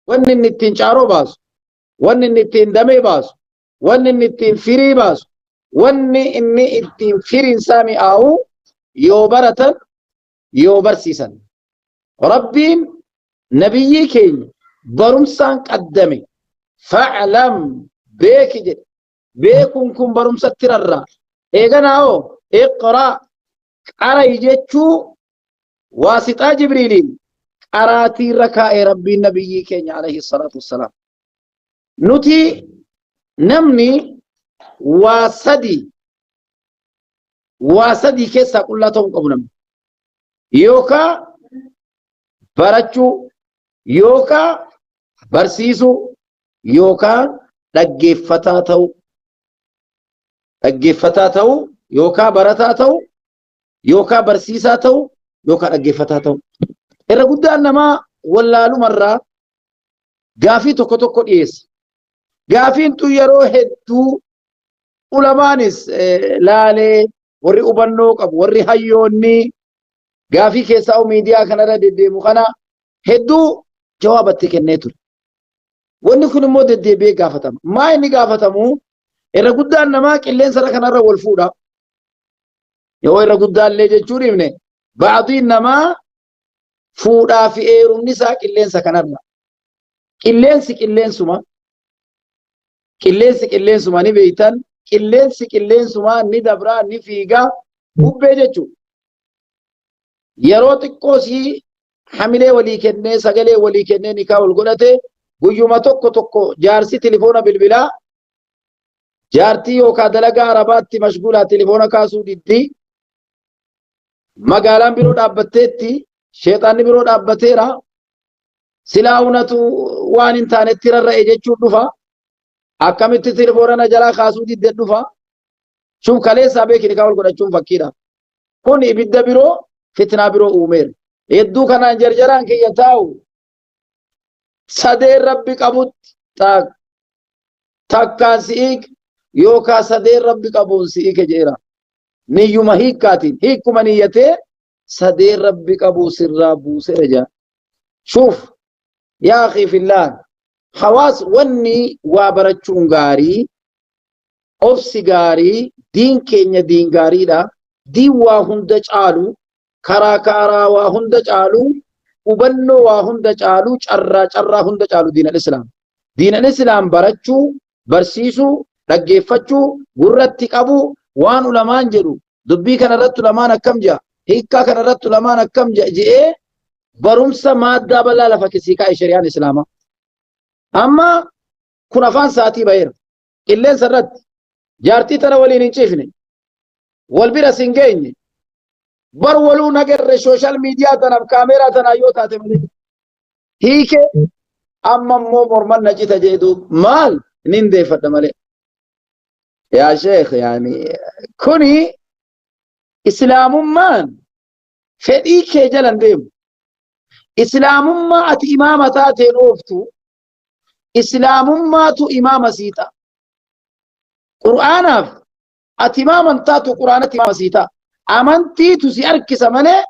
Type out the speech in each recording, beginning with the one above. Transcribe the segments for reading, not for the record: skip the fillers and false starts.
wanni inni ittiin caaroo baasu, wanni inni ittiin damee baasu, wanni inni ittiin firii baasu, wanni inni ittiin firiin isaa mi'aawu yoo baratan yoo barsiisan. Rabbiin nabiyyii keenya barumsaan qaddame fa'alam beeki jedhe. Beekuun kun barumsatti rarraa. Eeganaa hoo iqraa qaray jechuu waasixaa Jibriiliin qaraatii irra kaa'ee Rabbiin nabiyyii keenya alayhi salaatu wassalaam. Nuti namni waa sadii keessaa qullaa ta'uu qabu namni. Yookaan barachuu, yookaan barsiisuu, yookaan dhaggeeffataa ta'uu. Dhaggeeffataa ta'uu, yookaan barataa ta'uu, yookaan barsiisaa ta'uu, yookaan dhaggeeffataa ta'uu. Irra guddaan namaa wallaalumarraa gaafii tokko tokko dhiyeessa. Gaafiin tun yeroo hedduu ulamaanis laalee warri hubannoo qabu, warri hayyoonni gaafii keessaa miidiyaa kanarra deddeemu kana hedduu jawaabatti kennee ture. Wanni kun immoo deddeebi'ee gaafatama. Maa inni gaafatamu irra guddaan namaa qilleensa kanarra wal fuudha. Yoo irra guddaallee jechuun himne baadhiin namaa fuudhaa fi heerumni isaa qilleensa kanarra. Qilleensi qilleensuma ni beeytan. Qilleensi qilleensuma ni dabraa ni fiigaa bubbee jechuudha. Yeroo xiqqoosii hamilee walii kennee sagalee walii kennee nikaa wal godhate guyyuma tokko jaarsi telefoona bilbilaa jaartii yookaan dalagaa arabaatti mashguulaa telefoona kaasuu diddi magaalaan biroo dhaabbatteetti sheexaanni biroo dhaabbateera silaa hunatu waan hin taanetti rarra'e jechuun dhufa akkamitti telefoona jalaa kaasuu didde dhufa shuf kaleessaa beekni nikaa wal godhachuun fakkiidha kun ibidda biroo fitnaa biroo uumeera hedduu kanaan jarjaraan kiyya taa'u sadeen rabbi qabutti takkaan si'iik yookaan sadeen rabbi qabuun si'iike jeera niyyuma hiikkaatiin hiikkuma niyyatee sadeen rabbi qabuu sirraa buuseera jaa shuf yaa akhi fillaan hawaas wanni waa barachuun gaarii obsi gaarii diin keenya diin gaariidha diin waa hunda caalu karaa waa hunda caalu hubannoo waa hunda caalu carraa hunda caalu diinal islaam barachuu barsiisuu dhaggeeffachuu gurratti qabu waan ulamaan jedhu dubbii kanarratti ulamaan akkam jaa hiikkaa kanarratti ulamaan akkam je'ee barumsa maaddaa bal'aa lafa keessii kaa'e shari'aan islaamaa amma kun afaan sa'aatii ba'eera qilleensa irratti jaartii tana waliin hin ciifne wal bira sin geenye bar waluu nagarre social media tanaaf kaameeraa tanaa yoo taate malee hiike amma immoo morman na cita jedhu maal nin deeffadha malee yaa sheekh yaani kuni islaamummaan fedhii kee jalan deemu islaamummaa ati imaama taateen ooftu islaamummaatu imaama siita qur'aanaaf ati imaaman taatu qur'aanatti imaama siita amantiitu si harkisa malee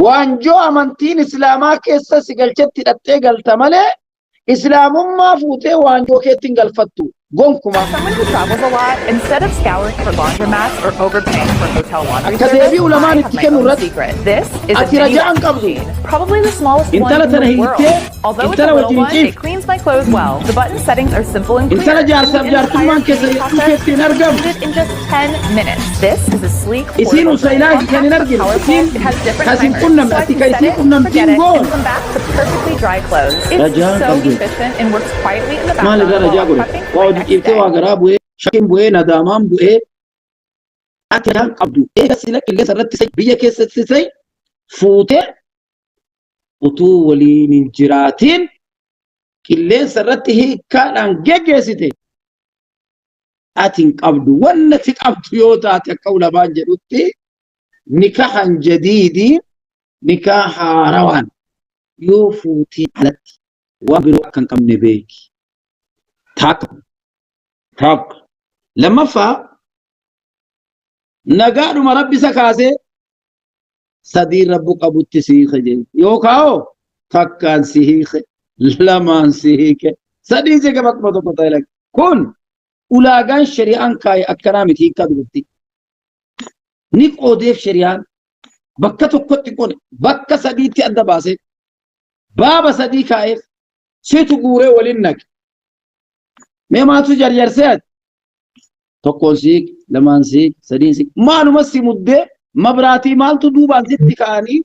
waanjoo amantiin islaamaa keessa si galchetti hidhattee galta malee islaamummaa fuutee waanjoo keetti hin galfattu gonkuma. Someone who travels a lot, instead of scouring for laundromats or overpaying for hotel laundry Akka service, deebii ulamaan I have itti my kennu own irratti secret. This is a ati mini rajaan washing qabdu. machine, probably the smallest one Intala in tana the world. hiiktee Although it's a intala little wajjin one, ciif. it cleans my clothes well. The button settings are simple and clear. Intala jaarsaaf The jaartummaan entire keessa cleaning hedduu keetti hin process argamu. is in just 10 minutes. This is a sleek, Isiin portable, usa ilaahi kan hin argine. powerful. It has different Kasin timers, qunnamte so I ati can ka set isii it, qunnamtiin forget it, goon. and come back to perfectly dry clothes. It's Rajaan so qabdu. efficient and works quietly in the Maal background irraa rajaa while I'm godhe prepping waa for my hojii next qiibtee waa day. garaa bu'ee shakiin bu'ee nadaamaan bu'ee ati rajaan qabdu eega sila qilleensa irratti sai biyya keessatti sai fuutee utuu waliin hin jiraatiin qilleensa irratti hiikkaadhaan geggeessite ati hin qabdu wanna ati qabdu yoo taate akka ulamaan jedhutti nikahan jadiidii nikaa haarawaan yoo fuutii alatti waan biroo akka hin qabne beeki takka lammaffaa nagaadhuma rabbi isa kaasee sadii rabbu qabutti si hiike jedhe yookaan takkaan si hiike lamaan siike sadii siike bakkuma tokko ta'e laga kun ulaagaan shari'aan kaa'e akkanaa miti hiikaa dubartii ni qoodeef shari'aan bakka tokkotti qone bakka sadiitti adda baase baaba sadii kaa'eef situ guuree waliin naqe mee maatu jarjarsee ati tokkoon siik lamaan siik sadiin siik maaluma si muddee mabraatii maaltu duubaan sitti ka'anii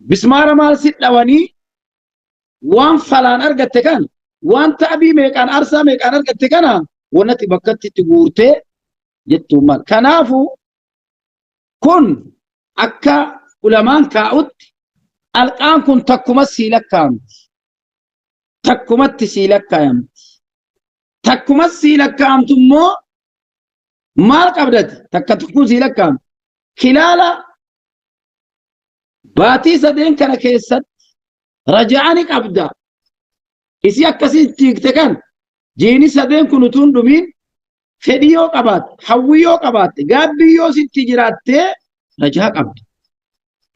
bismaara maal sit dhawanii waan falaan argatte kan waan ta'abii meeqaan arsaa meeqaan argatte kana wanatti bakkatti itti guurtee jettuun maal kanaafu kun akka ulamaan kaa'utti alqaan kun takkuma sii lakkaa'amti takkumatti sii lakkaa'amti takkuma sii lakkaa'amtu immoo maal qabdati takka tokkuu sii lakkaa'amti kilaala baatii sadeen kana keessatti raja'ani qabda isi akkasii tiikte kan jiini sadeen kun utuun dhumiin fedhii yoo qabaatte hawwii yoo qabaatte gaabbii yoo sitti jiraattee rajaa qabdi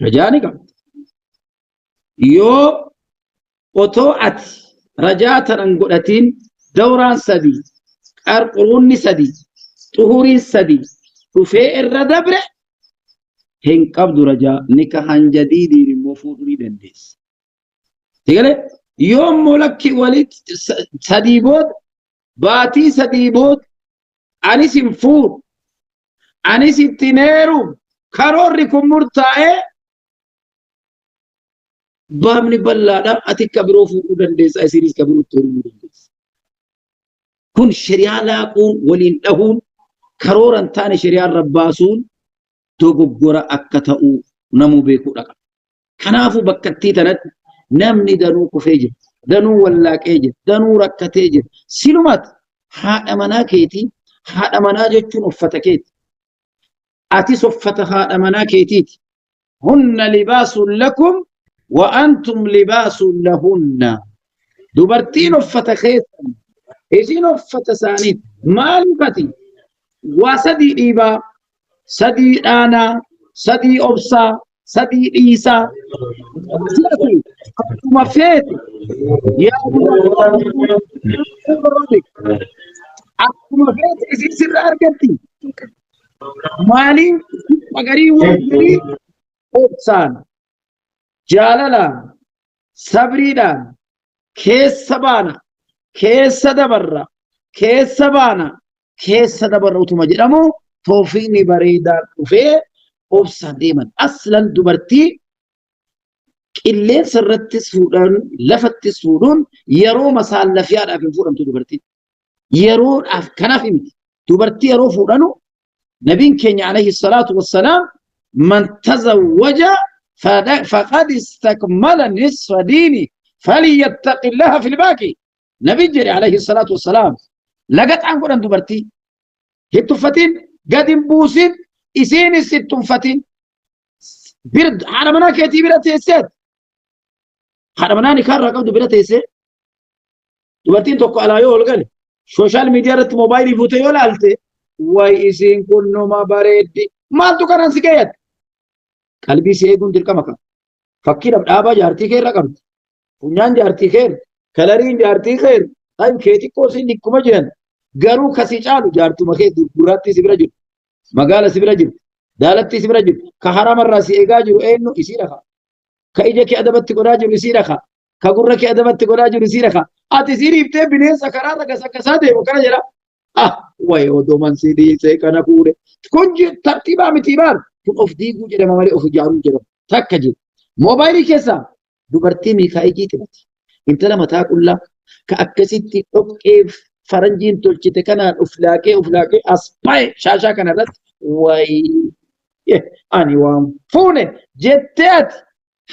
rajaani qabdi yoo otoo ati rajaa tanan godhatiin dawraan sadii qarquruunni sadii xuhuriin sadii dhufee irra dabre hin qabdu rajaa nikahan jadiidiin immoo fuudhuu dandeessa. Tigale yoo immoo lakki walitti sadii booda baatii sadii booda anis hin fuudhu anis itti neeru karoorri kun murtaa'ee baamni bal'aadha ati akka biroo fuudhuu dandeessa isinis akka biroo fuudhuu dandeessa. Kun shari'aa laaquun waliin dhahuun karooran taane shari'aan rabbaasuun dogoggora akka ta'u namuu beekuudha qaba. Kanaafuu bakkattii tanatti namni danuu kufee jira, danuu wallaaqee jira, danuu rakkatee jira. Silumaati haadha manaa keetii, haadha manaa jechuun uffata keeti. Atis uffata haadha manaa keetiiti. Hunna libaasun lakum wa antum libaasun lahunna. Dubartiin uffata keessan, isin uffata isaaniiti. Maalifati? Waa sadii dhiibaa, sadii dhaanaa, sadii obsaa, sadii dhiisaa. Akkuma feete akkuma feete isin sirra argatti. Maaliin magarii wajjin obsaan, jaalalaan, sabriidhaan keessa baana, keessa dabarra, keessa baana, keessa dabarra utuma jedhamu toofiqni bareedaan dhufee obsaan deeman. Aslan dubartii qilleensa irrattis fuudhan lafattis fuudhuun yeroo masaallafiyaadhaaf hin fuudhamtu dubartiin. Yeroodhaaf kanaaf miti. Dubartii yeroo fuudhanu nabiin keenya alayhi salaatu wassalaam man tazawwaja faqad istakmala nisfa diini falyattaqillaha fil baaqi. Nabiin jedhe alayhi salaatu wassalaam lagaxaan godhan dubartii hin tuffatin gad hin buusin isiinis hin tuffatin haadha manaa keetii bira teesseet haadha manaa nikaarraa qabdu bira teessee dubartiin tokko alaa yoo ol gale sooshaal miidiyaa irratti moobaayilii fuute yoo laalte way isiin kun numa bareeddi maaltu kanan si gayyate qalbii si eeguun dirqama qaba fakkiidhaaf dhaabaa jaartii kee irra qabdi funyaan jaartii kee kalariin jaartii kee kan kee xiqqoo siin dhikkuma jiran garuu kasii caalu jaartuma kee gurraattii si bira jiru magaala si bira jiru daalattii si bira jiru ka haramarraa si eegaa jiru eenyu isii dhaqa ka ija kee adabatti godhaa jiru isii dhaqa ka gurra kee adabatti godhaa jiru isii dhaqa ati isii dhiiftee bineensa karaarra gasakkasaa deemu kana jedha way odoman si dhiisee kana fuudhe kun tartiibaa mitii baal kun of diiguu jedhama malee of ijaaruu jedhama takka jiru moobaayilii keessaa dubartii miikaa'ii xibati intala mataa qullaa ka akkasitti dhoqqeef faranjiin tolchite kanaan uflaaqee as bahe shaashaa kanarratti way ani waan fuune jettee ati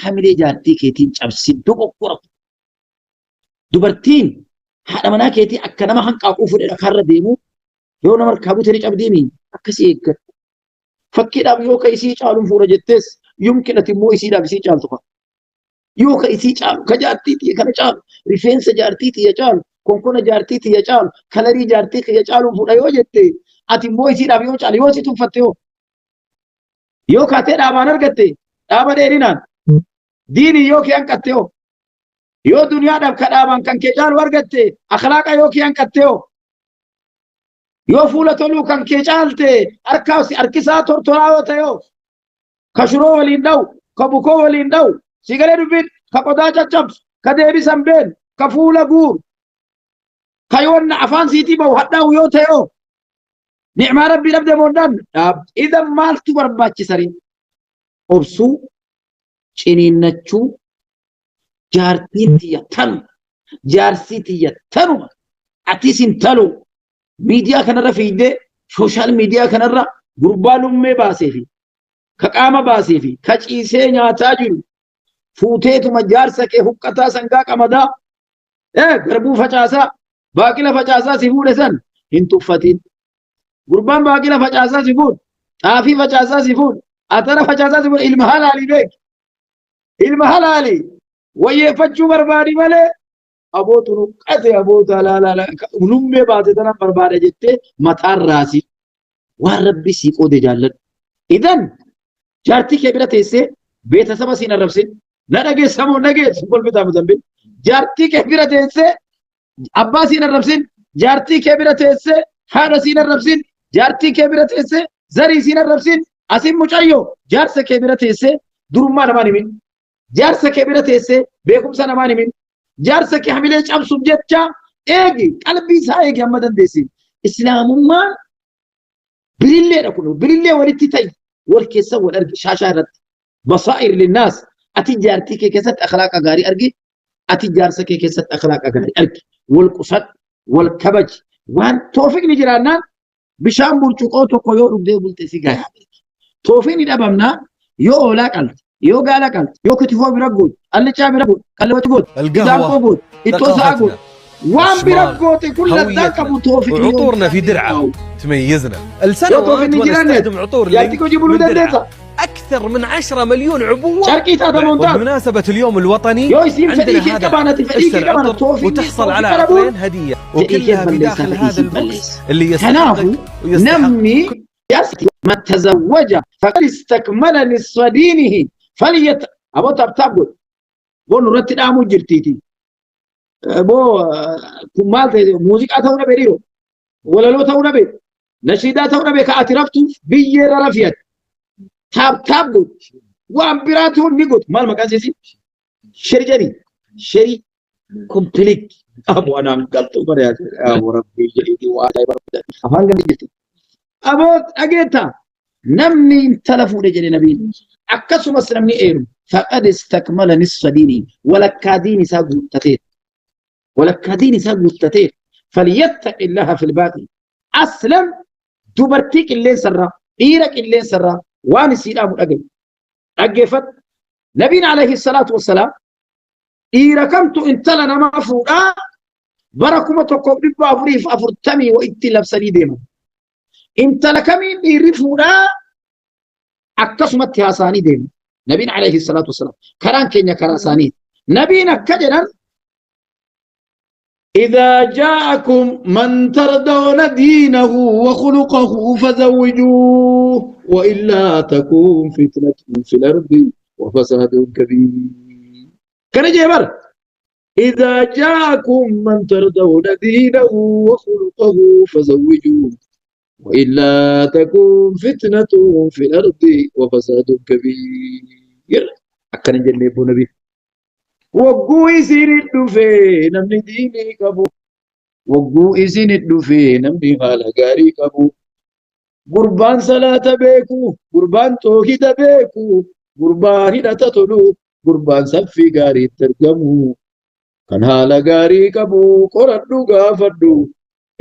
hamilee jaartii keetiin cabsin dogoggora. Dubartiin haadha manaa keetii akka nama hanqaaquu fuudhee dhakaarra deemu yoo nama harkaa buutee ni cabdiimi akkasii eeggatu. Fakkiidhaaf yoo ka isii caaluun fuudha jettees yumkinati immoo isiidhaaf isii caaltu qaba. Yoo ka isii caalu ka jaartii tiyya kana caalu rifeensa jaartii tiyya caalu konkona jaartii tiyya caalu kalarii jaartii tiyya caaluun fuudha yoo jette ati immoo isiidhaaf yoo caalu yoo si tuffatte yoo kaatee dhaabaan argatte dhaaba dheerinaan diini yoo kee hanqatte يو دنيا دب كدابان كان كجال ورغتي اخلاق يو كيان كتيو يو فولا تلو كان كجالتي اركاوسي اركيسا تورتوراو تيو كشرو ولين دو كبوكو ولين دو سيغري دبين كقودا چچبس كديبي سمبين كفولا غور كيون عفان سيتي بو حداو يو تيو نعم ربي نبدا موندان اذا مالتو برباچ سري اوبسو چينينچو جارتي تن جارسيتي تنو اتيسين تلو ميديا كنرا فيدي سوشال ميديا كنرا غربالوم مي باسيفي كقاما باسيفي كچيسه نياتا جيرو فوتيتو مجارسكه حقتا سنگا قمدا غربو فچاسا باقيلا فچاسا سيفودسن هنتوفتين غربان باقيلا فچاسا سيفود طافي فچاسا سيفود اترا فچاسا سيفود المحال علي بك المحال علي ويفتشو بربادي مالي ابو تنقت ابو لا ولم بعدنا برباده جته متار راسي وربي سيقو دي جالن اذن جارتي كبيره تيسه بيتسبا سين ربسين ندغي سمو نغي سبل بتا مزمبل جارتي كبيره تيسه ابا سين ربسين جارتي كبيره تيسه هذا سين ربسين جارتي كبيره تيسه زري سين ربسين اسيم مچايو جارس كبيره تيسه درما نماني من جارس كبيره تيسه بكم سنماني من جارس كي حمله چبسو جچا ايغي قلبي سايغي امدن ديسي اسلام ما بريلي ركنو بريلي ولتتي والكيسه والارج شاشارت بصائر للناس اتجارتي كي كست اخلاق غاري ارغي اتجارس كي كست اخلاق غاري ارغي والقصد والكبج وان توفيق نجرانا بشام برچقو تو كيو دبدي بولتي سيغا توفيق ندبمنا يو لاقل يو قالكل يو كتفو برغوت الچا برغوت قلوت القهوة اتوساغوت وان برغوت كل ذاك ابو توفيق وعطورنا في درعه تميزنا السنوات ونستخدم عطور ياتيكو جيبولو دندسا اكثر من 10 مليون عبوه شركيتا دمونتا بمناسبه اليوم الوطني يو يسيم عندنا فديكي هذا كمان تفديكي كمان توفيق وتحصل على عطرين هديه وكلها في داخل هذا البوكس اللي يستحقك نمي يستي ما تزوج فقد استكمل نصف دينه فليت ابو تبتبو بو نورت دامو جرتيتي بو كمال موسيقى تونا بيريو ولا لو تونا بي نشيدا تونا بي كاترفتو بيير رفيت تبتبو وامبراتو نيغوت مال مكاسيسي شرجري شري كومبليت ابو انا قلت بريات ابو ربي جليدي واي برد افان جليدي ابو اجيتا نمني تلفو دجري نبي اكسو مسلمني ايرو فقد استكمل نصف ديني ولكاديني ساغوتتي ولكاديني ساغوتتي فليتق الله في الباقي اسلم دبرتيك اللي سرا ديرك اللي سرا وان سيدام دغ اجفت نبينا عليه الصلاه والسلام ديركمت انت لنا مفودا بركم تكوب دبا فريف افرتمي واتلب سديدم انت لكمين ديرفودا اكسمت ياساني ديم نبينا عليه الصلاة والسلام كران كينيا كراساني نبينا كجنا إذا جاءكم من ترضون دينه وخلقه فزوجوه وإلا تكون فتنة في الأرض وفساد كبير كان جبر إذا جاءكم من ترضون دينه وخلقه فزوجوه وإلا تكون فتنة في الأرض وفساد كبير أكن جنبو نبي وقو إسين الدفين نمني ديني كبو وقو إسين الدفين نمني غالقاري كبو قربان صلاة بيكو قربان توحيد بيكو قربان هدتتلو قربان سفي غاري ترجمو كان غالقاري كبو قردو غافدو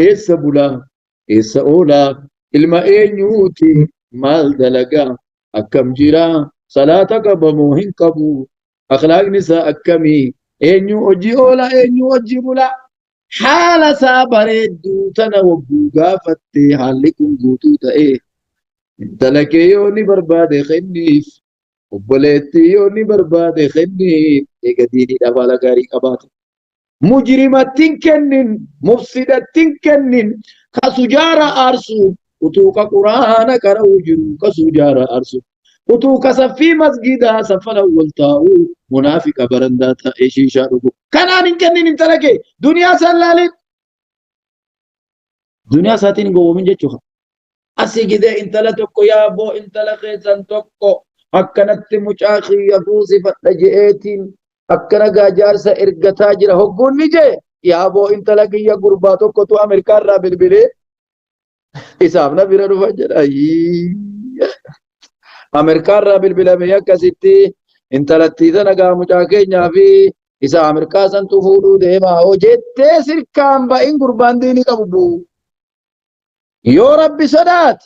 إيس بلا إيسا أولا إلما إينيوتي مال دلقا أكم جرا صلاة قبمو هنقبو أخلاق نساء أكمي إينيو أجي أولا إينيو أجي بلا حال سابريدو تنوبو غافتي حالكم قوتو تأيه انتلك يوني برباد خنيف وبليتي يوني برباد خنيف إيقا ديني دفالا غاري قباتو مجرمة كنن مفسدة كنن كسجارة أرسو وتوك قرآن كروجر كسجارة أرسو utuu kasaffii masgiidaa saffana wal taa'u munaafiqa barandaa ta'ee shiishaa dhugu kanaan hin kennin intala kee duniyaa san laalin duniyaa isaatiin gowwoomin jechuudha asii gidee intala tokko yaaboo intala keessan tokko akkanatti mucaa kiyya fuusifadha je'eetiin akkana gaajaarsa ergataa jira hogguun ni jee yaaboo intala kiyya gurbaa tokkotu Ameerikaa irraa bilbilee isaaf na bira dhufa jedha Ameerikaa irraa bilbilamee akkasitti intalattii sana gaa mucaa keenyaa fi isa Ameerikaa santu fuudhuu deemaa hoo jettee sirkaan ba'in gurbaan diinii qabu buu yoo rabbi sodaat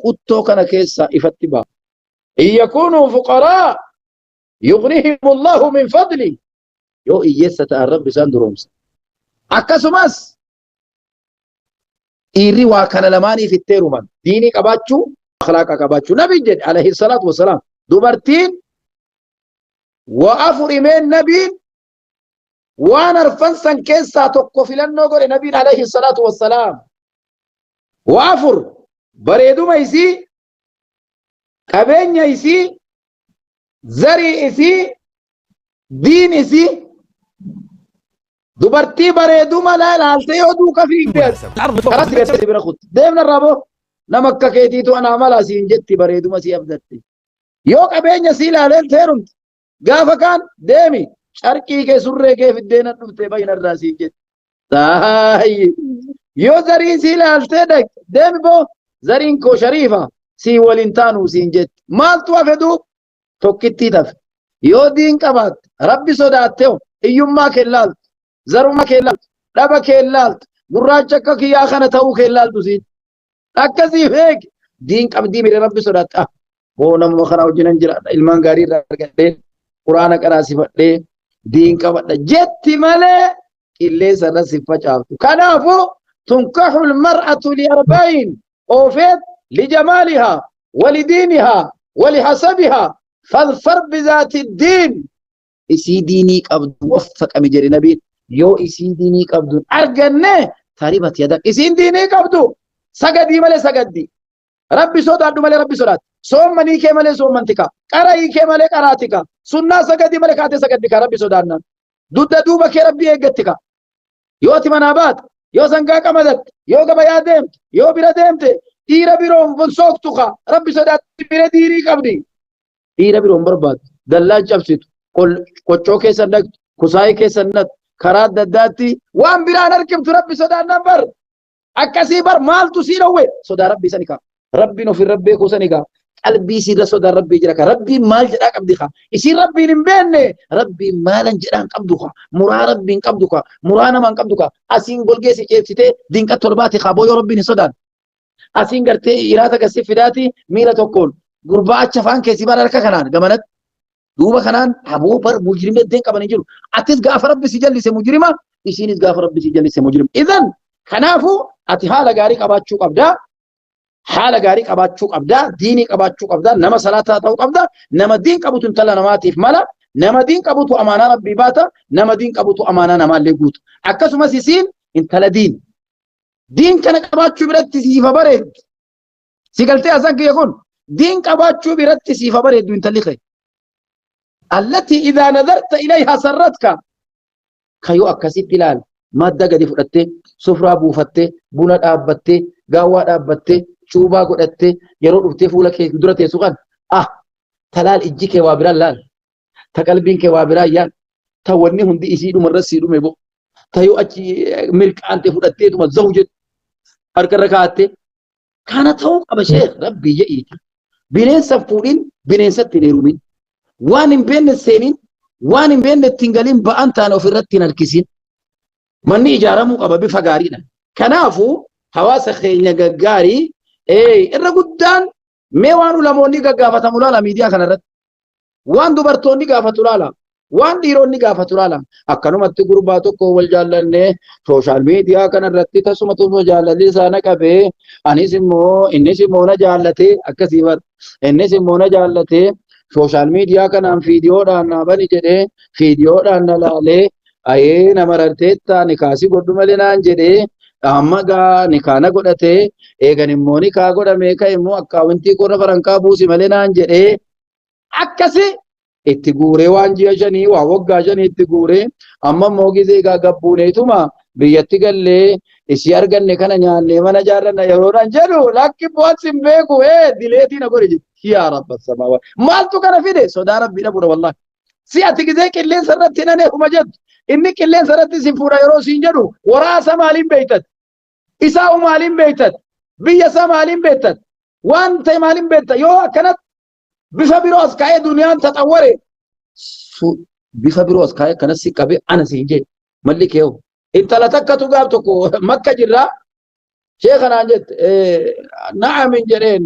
quttoo kana keessa ifatti ba'a in yakunuu fuqaraa yughnihim Allahu min fadli yoo iyyeessa ta'an rabbi isaan duroomsa akkasumas dhiirri waa kana lamaaniif itteeruman diinii qabaachuu akhlaaqa qabaachuu nabi jedhe alayhi salaatu wasalaam dubartiin wa afurimeen nabiin waan arfan san keessaa tokko filannoo godhe nabiin alayhi salaatu wasalaam wa afur bareeduma isii qabeenya isii zarii isii diin isii dubartii bareeduma laaltee yoo duuka fiigdeet karatti garte bira kutte deemna raaboo nama akka keetiitu anaa malaa siin jetti bareeduma sii abdatte yoo qabeenya sii laaleen teerumti gaafa kaan deemi carqii kee surree kee fiddeena dhufte bayyinarraa siin jetti taayyi yoo zarii sii laaltee dhaqxe deemi boo zariin koo shariifa sii waliin taanuu siin jetti maaltu hafe duub tokkittii tafe yoo diin qabaatte rabbi sodaatteo hiyyummaa kee laaltu zaruma kee laaltu dhaba kee laaltu gurraacha akka kiyyaa kana ta'uu kee laaltu siin akkasiif eegi diin qabdii mire rabbi sodaatta hoo namuma kana wajjinan jiraadha ilmaan gaarii irraa argadhee quraana qaraasifadhee diin qabadha jetti malee qilleensa irra si facaaftu kanaafuu tunkahu almar'atu liarba'in oofeet lijamaalihaa walidiinihaa walihasabihaa fadfar bizaati diin isii diinii qabdu waffaqami jedhe nabiin yoo isii diinii qabduun arganne taribat yadak isiin diinii qabdu sagadii malee sagaddi rabbi sodaadhu malee rabbi sodaat soommanii kee malee soommantika qara'ii kee malee qaraatika sunnaa sagadii malee kaatee sagaddika rabbi sodaannaan dudda duuba kee rabbi eeggattika yoo ati manaa baate yoo sangaa qamadatte yoo gabayaa deemte yoo bira deemte dhiira biroon fonsooktuka rabbi sodaatti bira diinii qabdi dhiira biroon barbaadu dallaan cabsitu qoccoo keessan dhaqxu kusaayii keessan dhaqxu karaa adda addaatti waan biraan argimtu rabbi sodaannaan bar akkasii bar maaltu sii dhowwe sodaa rabbii sani kaa rabbiin ofin rabbee kuusani kaa qalbii siirra sodaa rabbii jira kaa rabbiin maal jedhaa qabdi kaa isiin rabbiin hin beenne rabbiin maalan jedhaan qabdu kaa muraa rabbiin qabdu kaa muraa namaan qabdu kaa asiin golgee si ceebsitee dinqa tolbaati kaa boo yoo rabbiin hin sodaan asiin gartee iraata gassi fidaati miila tokkoon gurbaa acha afaan keessi bara harka kanaan gamanatti duuba kanaan aboo bar mujrimee deen qabanii jiru atis gaafa rabbi si jallise mujrima isiinis gaafa rabbi si jallise mujrima idan kanaafu ati haala gaarii qabaachuu qabdaa haala gaarii qabaachuu qabdaa diinii qabaachuu qabdaa nama salaataa ta'uu qabdaa nama diin qabutu intala namaatiif mala nama diin qabutu amaanaa rabbii baata nama diin qabutu amaanaa namaallee guutu akkasumas isiin intala diin kana qabaachuu biratti siifa bareeddu si galtee asan kiyya kun diin qabaachuu biratti siifa bareeddu intalli kee التي إذا نظرت إليها سرتك كيو أكسيت بلال مادة قد فؤته سفرة بوفته بونا أبته قوات أبته شوبا قدته يرون أبتفوا لك درته سوغان تلال إجيك وابرا لال تقلبينك وابرا يان توني هندي إسيدو مرة سيدو ميبو تيو أجي ملك أنت فؤته ثم زوجت أركر ركعته كانت هو أبا شيخ ربي يئيك بنين سفورين بنين ستنيرومين waan hin beenne seenin waan hin beenne ittiin galiin ba'an taane ofirratti hin harkisin manni ijaaramuu qaba bifa gaariidhaan kanaafuu hawaasa keenya gaggaarii irra guddaan mee waan ulamoonni gaggaafatamu laala miidiyaa kanarratti waan dubartoonni gaafatu laala waan dhiironni gaafatu laala akkanumatti gurbaa tokko wal jaallannee sooshaal miidiyaa kanarratti tasumatu jaalalli isaana qabee anis immoo innis immoo na jaallatee akkasii bar innis immoo na jaallatee social media kanaan fiidiyoodhaan naabani jedhee fiidiyoodhaan na laalee ayee nama rarteetta nikaasi godhu malee naan jedhee amma gaa nikaana godhatee eegan immoo nikaa godhamee ka immoo akkaawuntii qorra farankaa buusi malee naan jedhee akkasi itti guuree waan ji'a shanii waa waggaa shanii itti guuree amma immoo gizee gabbuuneetuma biyyatti gallee isii arganne kana nyaannee mana jaarranna yeroodhaan jedhu lakki bu'aas hin beeku dileetii na godhe jetti yaa rabba samaa maaltu kana fide sodaa rabbii dhabudha wallahi si ati gizee qilleensa irratti nan eekuma jettu inni qilleensa irratti si fuudha yeroo siin jedhu waraasa maaliin beektat isaa maaliin beektat biyya isaa maaliin beektat waan ta'e maaliin beektat yoo akkanatti bifa biroo as kaa'ee duniyaan taxawware bifa biroo as kaa'ee kanas si qabee ana siin jedhe malli keewu intala takkatu gaaf tokko makka jirraa sheekanaan jette na'amin jedheen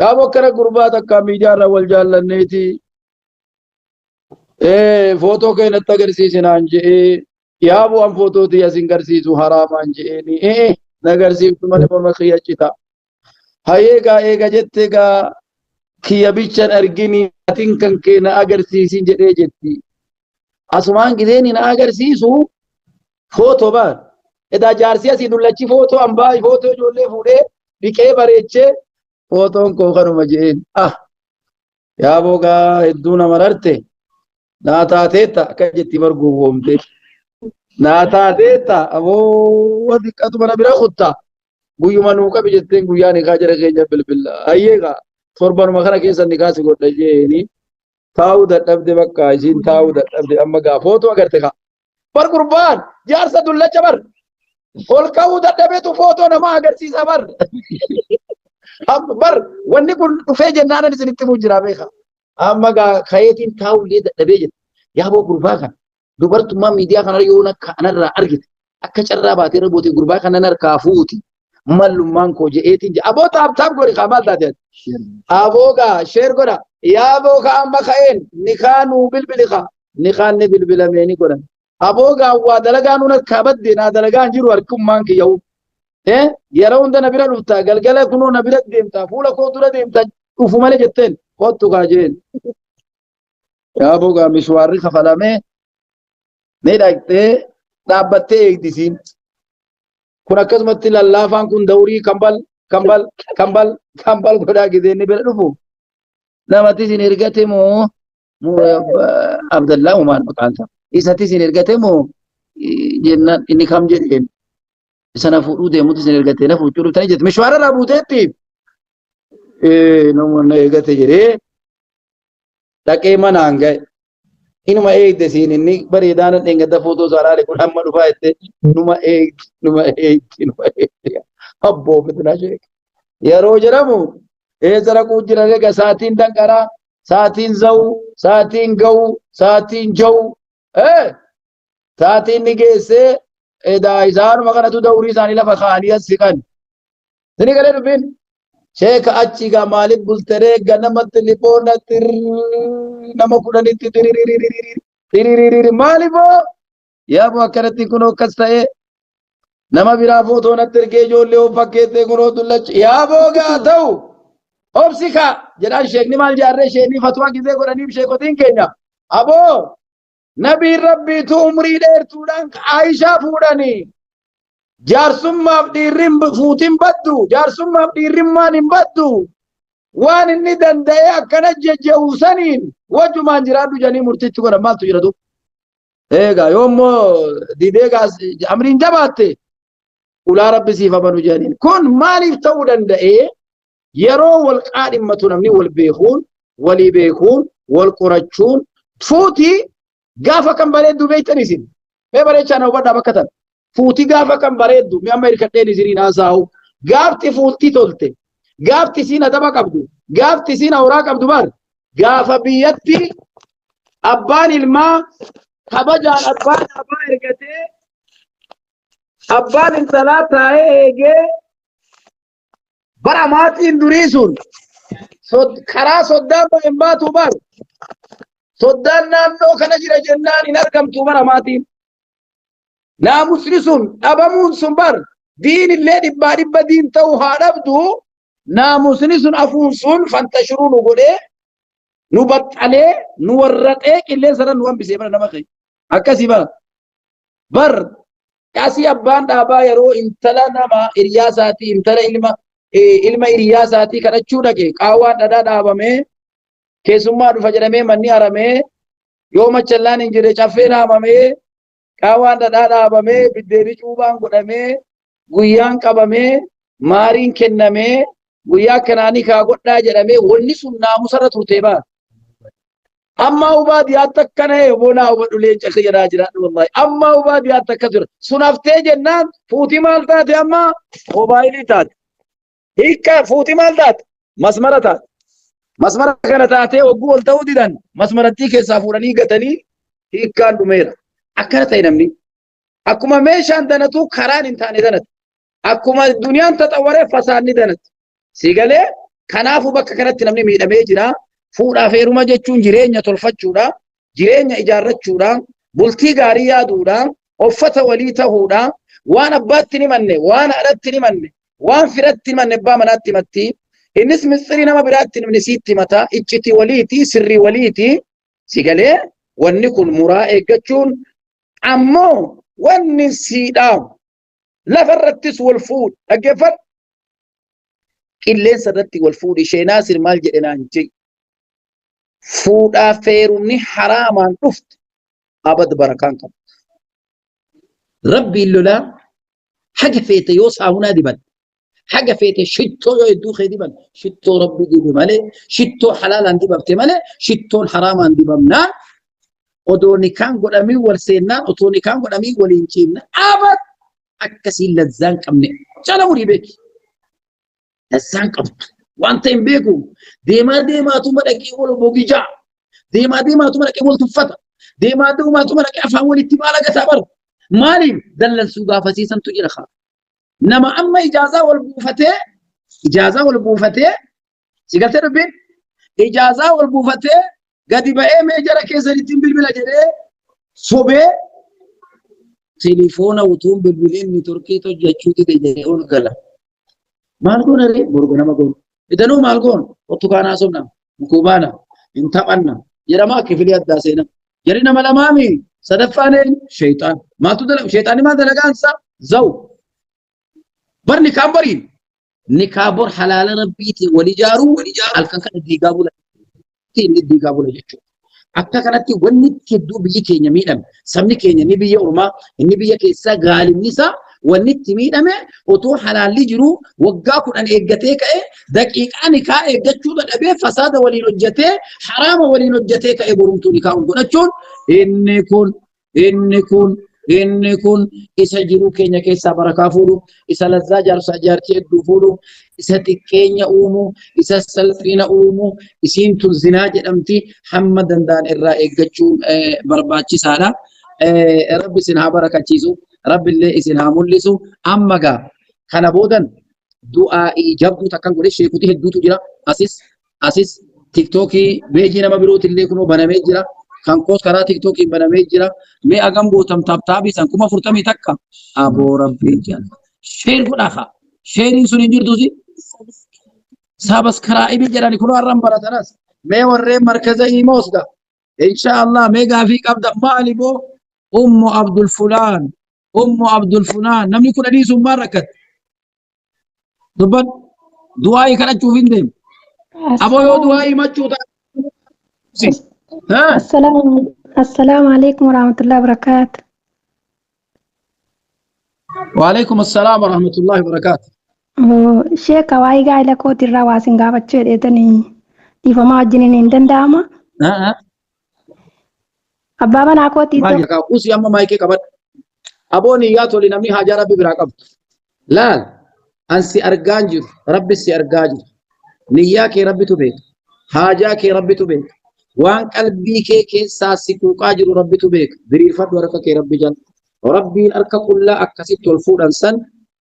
yaa bokkara gurbaa takka miidiyaarra wal jaallanneeti footoo keenyatti agarsiisinaan jedhee yaa bu'aan footootii asin garsiisu haraamaan jedheeni nagarsiiftu malee morma kiyyachita hayyeegaa eega jette gaa kiyya bichan argini atin kan kee na agarsiisin jedhee jetti asumaan gizeeni na agarsiisu footoo baar edaa jaarsi asii dullachi footoo ambaa footoo ijoollee fuudhee dhiqee bareechee footoon koo kanuma jedheen yaa bogaa hedduu nama rarte naa taateetta akka jetti marguu hoomte naa taateetta aboo xiqqatu mana bira kutta guyyuma nuu qabi jetteen guyyaa nikaa jara keenya bilbila hayyeegaa torbanuma kana keessa nikaa si godha jeeni taa'uu dadhabde bakka isiin taa'uu dadhabde amma gaa footoo agarte kaa bar gurbaan jaarsa dullacha bar ol ka'uu dadhabeetu footoo nama agarsiisa bar wanni kun dhufee jennaanan isinitti muu jiraa beeka amma gaa kayeetiin taa'ullee dadhabee jette yaaboo gurbaa kana dubartummaa miidiyaa kana yoo kanarraa argite akka carraa baatee rabootii gurbaa kana narkaa fuuti mallummaan koo je'eetiin jedha aboo taaptaap godhi maal taate aboo gaa sheer godha yaaboo ka amma ka'een nikaanuu bilbilika nikaanni bilbilameeni godhan aboo gaa waa dalagaa nuun harkaa badde naa dalagaan jiru harkummaan kiyyawu yeroo hunda na bira dhufta galgala kunoo na bira deemta fuula koo dura deemta dhufu malee jetteen kottu kaa jeen yaaboo gaa mishwaarri kafalamee ni dhaqxee dhaabbattee eegdisiin kun akkasumatti lallaafaan kun dawrii kambal godhaa gizeenni bira dhufu namatti isin ergate moo Abdallaa Umaan maqaan isaa isatti isin ergate moo jennaan inni kam jedheen isa na fuudhuu deemutti isin ergate na fuudhuu dhuftanii jette mishwaara irraa buuteetti namoonni eegate jedhee dhaqee manaan ga'e inuma eegde siin inni bareedaan dheengadda footoo saaraale kun amma dhufaa jette numa eegdi abboo mitina sheek yeroo jedhamu eessa raquu jira eega saatiin danqaraa saatiin zawu saatiin gawu saatiin jawu saatiin ni geessee edaa isaanuma kanatu dawrii isaanii lafa kaanii as siqan sini galee dubbiin sheeka achi gaa maaliif bulteree ganamatti lipoona nama kudhanitti tiririririri maalifoo yaaboo akkanatti kunoo akkas ta'ee nama biraa footoo natti ergee ijoollee of fakkeettee kunoo dullacha yaaboo gaa ta'u obsika jedhaan sheekni maal jaarree sheekni fatwaa gizee godhaniif sheekotiin keenya aboo nabiin rabbiitu umrii dheertuudhaan Aishaa fuudhanii jaarsummaaf dhiirrin fuutiin baddu jaarsummaaf dhiirrimmaan hin baddu waan inni danda'ee akkana jejje'uusaniin wajjumaan jiraadhu jedhanii murtiitti godhan maaltu jiratu eegaa yoommoo dideegaas amriin jabaatte ulaa rabbi siif amanu jedhaniin kun maaliif ta'uu danda'ee yeroo wal qaadhimmatu namni wal beekuun walii beekuun wal qorachuun fuutii gaafa kan bareeddu beektan isin mee bareechaa na hubadhaa bakka tan fuutii gaafa kan bareeddu mee amma hirkadheen isiniin haasa'u gaafti fuutii tolte gaafti isiin adaba qabdu gaafti isiin awuraa qabdu bar gaafa biyyatti abbaan ilmaa kabajaan abbaan abbaa ergatee abbaan intalaa taa'ee eegee bara maatiin durii sun karaa soddaan hin baatu bar soddaan naannoo kana jira jennaan hin argamtu bara maatiin naamusni sun dhabamuun sun bar diin illee dhibbaa dhibba diin ta'u haa dhabdu naamusni sun afuun sun fantashiruu nu godhee nu baxxalee nu warraxee qilleensarra nu hambisee bara nama kee akkasii bar asii abbaan dhaabaa yeroo intala nama hiriyaasaati intala ilma hiriyaasaati kadhachuu dhaqe qaawwaan dhadhaa dhaabamee keessummaa dhufa jedhamee manni haramee yoo machallaan hin jirre caffeen haamamee qaawwaan dhadhaa dhaabamee biddeeni cuubaan godhamee guyyaan qabamee maariin kennamee guyyaa kanaanii kaa godhaa jedhamee wanni sun naamusarra turtee ba'a. Amma ubaadiyaatti akkana boonaa hubadhu leenca jedhaa jiraadhu wallahi. Amma ubaadiyaatti akka ture sun haftee jennaan fuutii maal taate amma moobaayilii taate. Hiikka fuutii maal taate masmara taate. Masmara kana taatee hogguu ol ta'uu didan masmarattii keessaa fuudhanii gatanii hiikkaan dhumeera. Akkana ta'e namni akkuma meeshaan danatu karaan hin taane danatu. Akkuma duniyaan taxawaree fasaanni danatu. Sigalee kanaafuu bakka kanatti namni miidhamee jira. Fuudhaaf heeruma jechuun jireenya tolfachuudha. Jireenya ijaarrachuudha. Bultii gaarii yaaduudha. Uffata walii ta'uudha. Waan abbaatti ni manne, waan haadhatti ni manne, waan firatti ni manne abbaa manaatti himatti. Innis mistirii nama biraatti namni sitti himata. Icciti waliiti, sirrii waliiti. Sigalee wanni kun muraa eeggachuun ammoo wanni siidhaamu lafarrattis wal fuudhu dhaggeeffadhu. Qilleensa irratti wal fuudhi sheenaa sir maal jedhe naan jee. Fuudhaaf heerumni haraamaan dhufte abad barakaan qabu. Rabbiin lolaa haga feete yoo saamunaa diban haga feete shittoo yoo hedduu kee diban shittoo rabbi dibe malee shittoo halaalaan dibamte malee shittoon haraamaan dibamnaan odoo nikaan godhamii wal seennaan otoo nikaan godhamii waliin ciimna abad akkasiin lazzaan qabne cala murii beeki. Lazzaan qabdu wanta hin beeku deemaa deemaatuma dhaqee wal bogijaa deemaa deemaatuma dhaqee wal tuffata deemaa deemaatuma dhaqee afaan walitti baala gataa baru maaliif dallansuu gaafasiisantu jira kaa nama amma ijaazaa wal buufatee sigaltee dubbiin ijaazaa wal buufatee gadi ba'ee mee jara keessanitti bilbila jedhee sobee telefoona utuun bilbileen ni turkii hojjechuu dide jedhee ol gala. Maal goona ree borgo nama goona. Idanuu maal goona ottu kaanaa somna mukubaana hin taphanna jedhamaa kifilii addaa seena. Jari nama lamaami sadaffaan sheexaan. Maaltu dalaga sheexaanni maal dalagaansa zaw. Bar nikaan bariin nikaa bor halaala rabbiiti wal ijaaruu halkan kana diigaa bula. Inni diigaa bula jechuudha. Akka kanatti wanni hedduu biyyi keenya miidhame sabni keenya ni biyya ormaa inni biyya keessaa gaalinni isaa wanni itti miidhame otoo halaalli jiru waggaa 10 eeggatee ka'e daqiiqaa nikaa eeggachuu dadhabee fasaada waliin hojjetee haraama waliin hojjetee ka'e borumtuu nikaa godhachuun inni kun isa jiruu keenya keessaa barakaa fuudhu isa lazzaa jaarsaa jaartii hedduu fuudhu isa xiqqeenya uumu isa salphina uumu isiin tun zinaa jedhamti hamma danda'an irraa eeggachuun barbaachisaadha. Rabbi isin haa barakachiisu. Rabbi illee isin haa mul'isu. Amma gaa kana boodan du'aa'ii jabduu takkan godhe sheekutii hedduutu jira. Asis tiktookii beejii nama birooti illee kunoo banamee jira. Kan koos karaa tiktookii banamee jira. Mee agam bootam taaptaabii san 40 takka aboo rabbii jala. Sheer godhaa sheeriin sun hin jirtuusi. Sabaskiraa'ibii jedhani kunoo har'an baratanas. Mee warreen markaza imoosga. Inshaallah mee gaafii qabda maali boo Ummu Abdul Fulaan namni kun adii sun maal rakkate dubban du'aa'ii kadhachuuf hin deemu aboo yoo du'aa'ii machuu ta'a. Assalamu alaikum warahmatullahi wabarakatuh. Wa alaikum assalam warahmatullahi wabarakatuh. Sheeka waa'ee gaa'ela kootirraa waa sin gaafachuu hedheetanii dhiifamaa wajjiniin hin danda'ama. Abbaa manaa kootii maal jedha usi amma maayikee qabadha. Aboon iyyaa toli namni haajaa rabbi biraa qabdu. Laal ansi argaan jiru rabbi si argaa jiru. Niyyaa kee rabbitu beeka. Haajaa kee rabbitu beeka. Waan qalbii kee keessaa si quuqaa jiru rabbitu beeka. Diriirfadhu harka kee rabbi jala. Rabbiin harka qullaa akkasitti ol fuudhan san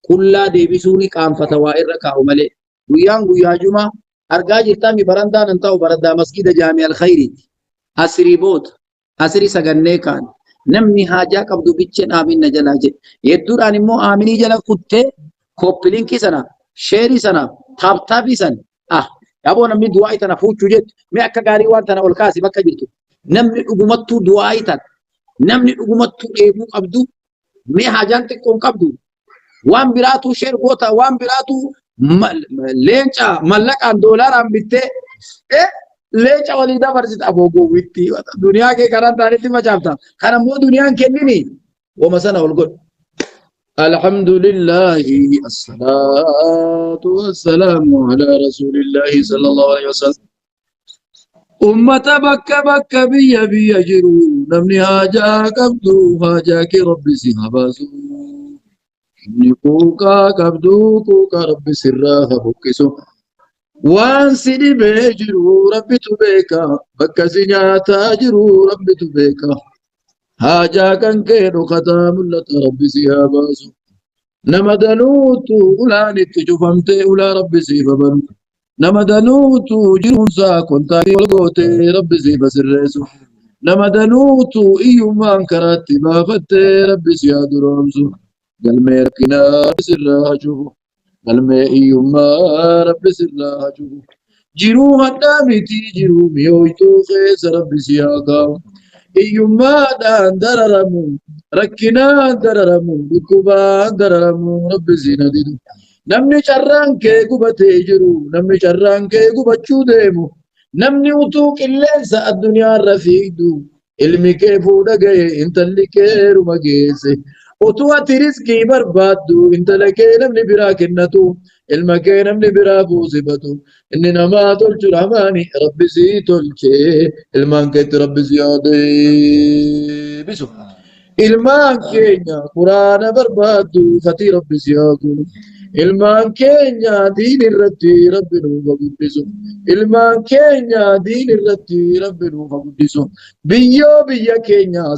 qullaa deebisuu ni qaanfata waa irra kaa'u malee. Guyyaan guyyaa jumaa argaa jirtaa mi barandaan hin ta'u barandaa masgida jaami'al khayriiti. Asirii booda. Asiri sagannee kaan namni haajaa qabdu bicheen aaminna jalaa jedhe hedduudhaan immoo aaminii jala kuttee koppilinkii sana sheerii sana taaptaabii sana aboo namni du'aa tana fuuchuu jettu mee akka gaarii waan tana ol kaasi bakka jirtu namni dhugumattuu du'aa tana namni dhugumattuu dheebuu qabdu mee haajaan xiqqoon qabdu waan biraatu sheer goota waan biraatu leenca mallaqaan doolaaraan bittee ليش أولي دا فرست أبو قوتي دنيا كي كران تاني ما جابتا كان مو دنيا كنيني ومسنا والقول الحمد لله الصلاة والسلام على رسول الله صلى الله عليه وسلم أمة بك بيا بيا جرو نمني هاجا كبدو هاجا كي ربي سيهباسو نكوكا كبدو كوكا ربي سراها بكسو وان سيدي بيجرو ربي تبيكا بك سنياتا جرو ربي تبيكا هاجا كان كينو ختام لك ربي سيهباسو نمدنوتو أولا نتجفمتي أولا ربي سيهباسو نمدنوتو جرونسا كنتا والقوتي ربي سيهباسو نمدنوتو إيوما انكراتي بافتي ربي سيهدرونسو قلمي ركنا سرها شوفو قلمي إيوما ربي سرها شوفو جرو هدامتي جرو ميويتو خيس ربي سيهاقاو إيوما دان دررمو ركنا دررمو بكبا دررمو ربي سينددو نمني شران كي قبتي جرو نمني شران كي قبتشو ديمو نمني وطوك الليسا الدنيا الرفيدو علمي كيفو دقاي انت اللي كيرو مقيسي وطوة رزقي بربادو انت لكي نمني براكنتو المكي نمني برابو زبتو اني نما تلچو رحماني ربي زي تلچي المان كيت ربي زيادي بسو المان كينيا قرآن بربادو فتي ربي زيادو المان كينيا دين الرتي ربي نوفا قدسو المان كينيا دين الرتي ربي نوفا قدسو بيا كينيا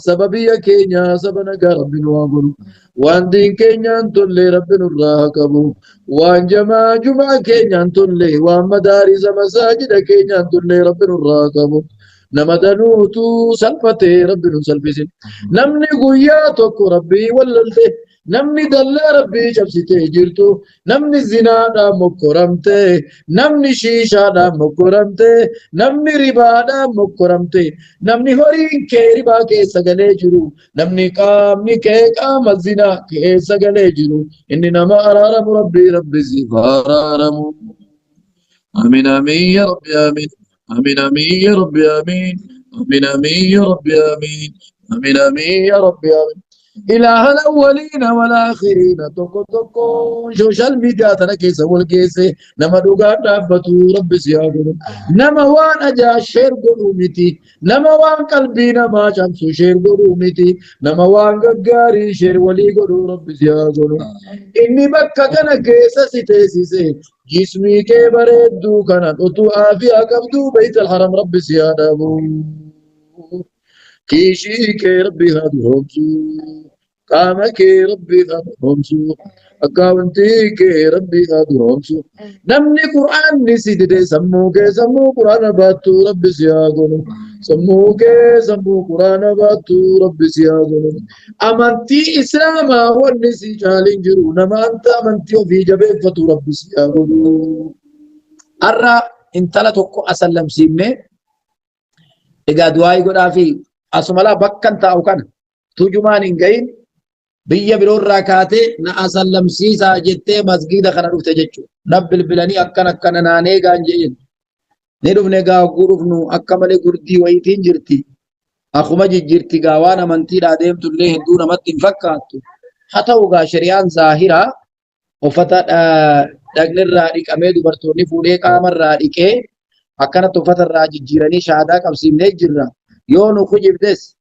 سبنا ربي نوفا وان دين كينيا انتولي ربي نراكبو وان جمع كينيا انتولي وان مدارس مساجد كينيا انتولي ربي نراكبو نمدنوتو سلفتي ربي نسلفسن نمني قياتك ربي وللته نمني دل ربي شبسته جرتو نمني الزنا دا مكرمته نمني شيشا دا مكرمته نمني ربا دا مكرمته نمني هورين كي ربا كي سگلي جرو نمني قامني كي قام الزنا كي سگلي جرو إني نما أرارم ربي زفارارم آمين آمين يا ربي آمين آمين آمين يا ربي آمين آمين آمين يا ربي آمين آمين آمين يا ربي آمين إله الأولين والآخرين توكو سوشيال ميديا تنكيس والكيس نما دوغا دابتو رب سياغو نما وان أجا شير قرومتي نما وان قلبينا ما شمسو شير قرومتي نما وان غغاري شير ولي قرو رب سياغو إني بكا كان كيس ستيسي جسمي كي بردو كان أتو آفيا قبدو بيت الحرم رب سياغو كيشي كي ربي هادو همسو قامك ربي همسو أكاونتي كي ربي هادو همسو نمني قرآن نسيد سمو قرآن باتو ربي سياغونو سمو قرآن باتو ربي سياغونو أمانتي إسلاما والنسي جالين جرو نما أنت أمانتي وفي جبين فتو ربي سياغونو أرى انتلا توقو أسلم سيمني إذا دعاي قد في أسمالا بكن تاو كان تجمان إنجين بيا برور راكاتي نا أسلم سيسا جتة مسجد خنا رفت جتشو نبل بلاني أكن نانه جانجين نيرف نجا غروف نو أكمل غردي ويتين جرتي أخوما جرتي غوانا منتي رادم تله دون مت فكاتو حتى وغا شريان ظاهرة وفتا دغنر راديك أمي دبرتوني فودي كامر راديكه أكنا توفت الراجي جيراني شهادة كبسيم نجرا يونو خجيب دس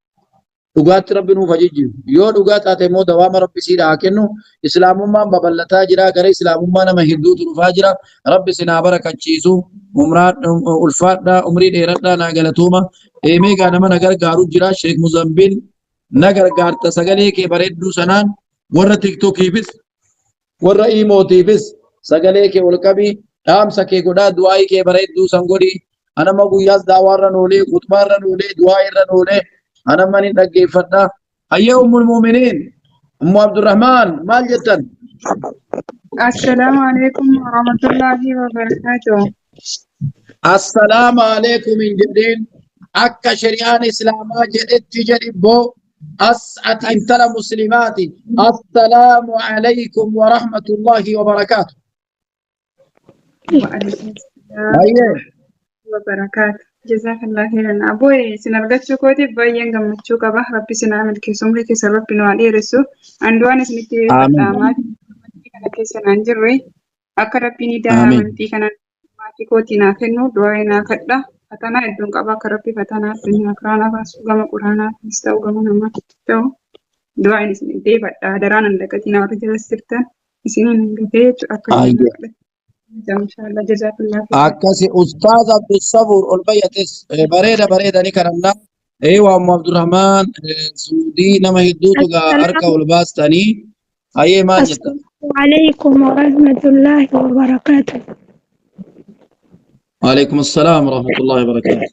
دعات ربي نو فجيجي يو دعات آتے مو دوام ربي سيرا آكنو إسلام ما ببلتا جرا کرے إسلام ما نما هندو تروفا جرا ربي سنا برك چیزو عمرات الفات دا عمري ديرت دا ناگلتوما ایمي گا نما نگر گارو جرا شیخ مزمبل نگر گارتا سگلے کے بردو سنان ورہ تک تو کی بس ورہ ایموتی بس سگلے کے ولکبی دام سکے گوڑا دعائی کے بردو سنگوڑی أنا ما أقول ياس دعوار رنولي خطبار رنولي دعاء رنولي أنا ماني نجي فدا هيا أم المؤمنين أم عبد الرحمن مال جتن السلام عليكم ورحمة الله وبركاته. السلام عليكم من جدين أكا شريان إسلاما جدت تجربو أسعد انتلا مسلماتي السلام عليكم ورحمة الله وبركاته. وعليكم السلام وبركاته. Jazakallah khairan. Aboy sin argachuu kootiif baay'een gammachuu qaba. Rabbi sin haa milkeessu. Umrii keessa Rabbi nu haa dheeressu. Andu'aan isinitti Amiin. fadhaa maatii kana keessa naan jirre akka Rabbiin hidaa Amiin. amantii kana maatii kootii naa kennu du'aa naa kadha. Fatanaa hedduun qaba akka Rabbi fatanaa addunyaa kiraanaa baasu gama quraanaatiis ta'u gama namaatiis ta'u du'aa isin deebadha. Daraan hin dagatiin warri jiras jirtan isiniin hin gatee jechuudha akka isin Ayya. naa kadhatan. Inshallah jazakallah khairan. Akkasi Ustaaz Abdussabuur ol bayyates bareedanii kanannaa Waammu Abdurrahmaan Suudii nama hedduutu gaa harka ol baastanii hayyee maal jettan? السلام عليكم ورحمة الله وبركاته. وعليكم السلام ورحمة الله وبركاته.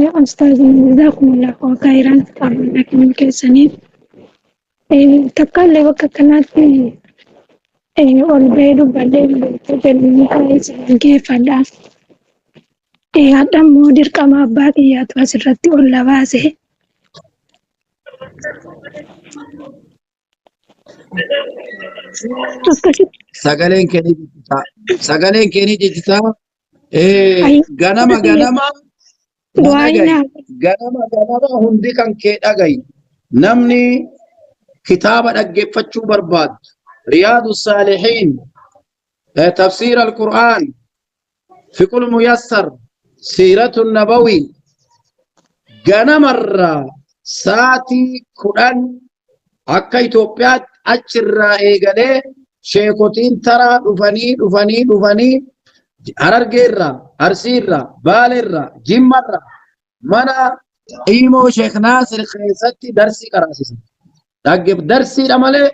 يا أستاذ جزاكم الله خيرا لك من كيسانيف تقال وقت كانت والبيض بعدين بتجلني كويس كيف هذا هذا مدير كما باقي يا توسرتي ولا باسه Sagaleen keenii jijjitaa. Sagaleen keenii jijjitaa. Ganama du'aayina ganama hundi kan kee dhagayi. Namni kitaaba dhaggeeffachuu barbaadu. Riyaadu Saalihiin. Tafsiir al-Qur'aan. Fiqul Muyassar. Siiratu Nabawi. Ganamarraa sa'aatii 10 akka Itoophiyaatti achirraa eegalee sheekotiin taraa dhufanii Harargeerraa, Arsiirraa, Baaleerraa, Jimmarraa mana Imoo Sheek Naasir keessatti darsii qaraasisan. Darsiidha malee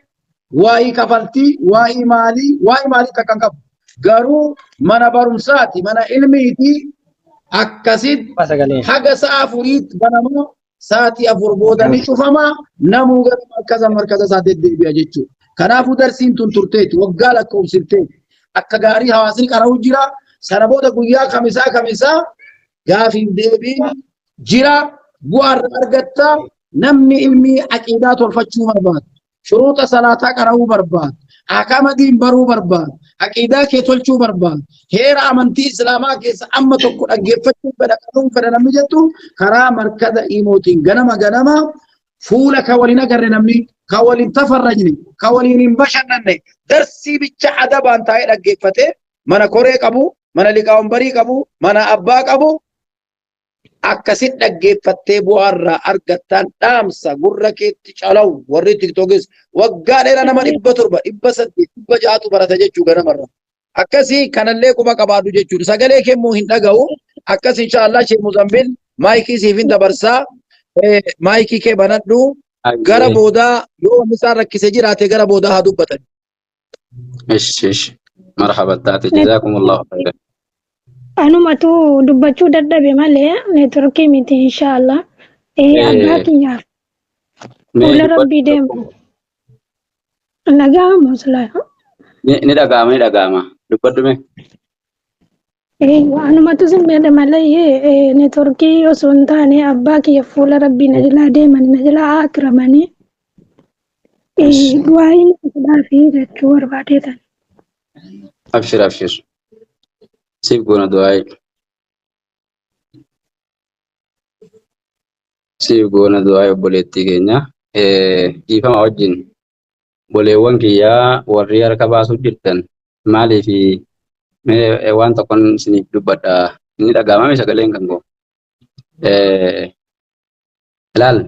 waa'ee kafaltii, waa'ee maalii takkan qabu. Garuu mana barumsaati, mana ilmiiti akkasitti haga sa'a 4 banamoo sa'aatii 4 boodanii cufamaa namuu gara markaza isaa deddeebi'a jechuudha. Kanaafuu darsiin tun turteeti waggaa lakkoofsifteeti. Akka gaarii hawaasni qara'uu jira. Sana booda guyyaa kamisaa gaafiif deebiin jira. Bu'aa argatta. Namni ilmii aqiidaa tolfachuu barbaadu. Shuruuxa salaataa qara'uu barbaadu. Ahkaama diin baruu barbaadu. Aqiidaa kee tolchuu barbaadu. Heera amantii Islaamaa keessa amma tokko dhaggeeffachuu fedha namni jettu karaa markaza Imootiin ganama fuula kan waliin agarre namni kan waliin tafarrajne kan waliin hin bashannanne darsii bicha adabaan taa'ee dhaggeeffate mana koree qabu mana liqaa wambarii qabu mana abbaa qabu akkasit dhaggeeffattee bu'aarraa argattaan dhaamsa gurra keetti calawu warri tiktokis waggaa dheeraa nama 700 800 600 barata jechuu ganamarra akkasii kanallee quba qabaadu jechuudha sagalee kennuu hin dhaga'u akkas inshallah Sheekh Muzambil maayikii siif hin dabarsaa maayikii kee banadhu gara boodaa yoo isaan rakkise jiraate gara boodaa haa dubbatan. Ish marhaba taate jazakumullahu khairan. anumatu dubbachuu dadhabe malee neetworkii miti inshallah abbaa kiyyaaf fuula rabbii deemu dhaga'amu silaa Ni dhaga'ama dubbadhume. anumatu simbeedha malee neetworkii osoo hin taane abbaa kiyya fuula rabbii na jalaa deemanii na jalaa akiramanii du'aayin fi jechuu barbaadeetan. Abshir. Siif goona du'aayi. Siif goona du'aayi obboleettii keenya. Dhiifama wajjin boleewwan kiyyaa warri harka baasuu jirtan maaliifi waan tokkon isiniif dubbadha. Inni dhaga'amame sagaleen kan goo. Ilaal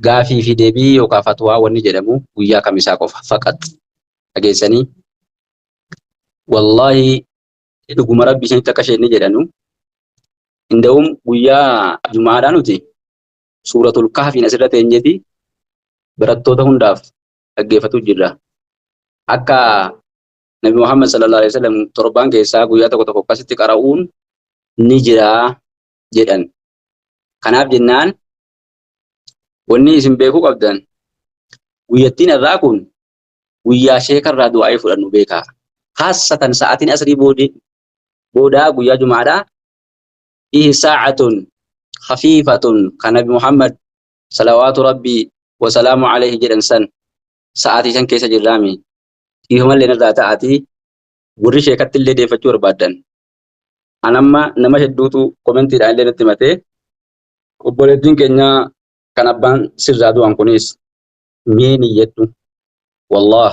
gaafii fi deebii yookaan fatwaa wanni jedhamu guyyaa kamisaa qofa faqat dhageessanii. Wallahi dhuguma rabbi isinitti akka isheen jedhanu inda'uun guyyaa jumaadhaa nuti suuratul kahfiin asirra teenyeeti barattoota hundaaf dhaggeeffatu jirra. Akka Nabi Muhammad sallallahu alaihi wasallam torban keessaa guyyaa tokko akkasitti qara'uun ni jira jedhan. Kanaaf jennaan wanni isin beekuu qabdan guyyattiin irraa kun guyyaa sheekarraa du'aa'ee fudhannu beekaa. Haasatan sa'aatiin asrii boodaa guyyaa jumaadhaa fiihi saa'atun khafiifatun kan Nabi Muhammad salawaatu rabbii wasalaamu alayhi jedhan san sa'aatii san keessa jirraami. Dhiifamallee irraa ta'aatii warri sheekatti illee deeffachuu barbaadan Anamma nama hedduutu koomentiidhaan illee natti himatee obboleettiin keenya kan abbaan sirraa du'an kunis mee niyyadhu wallah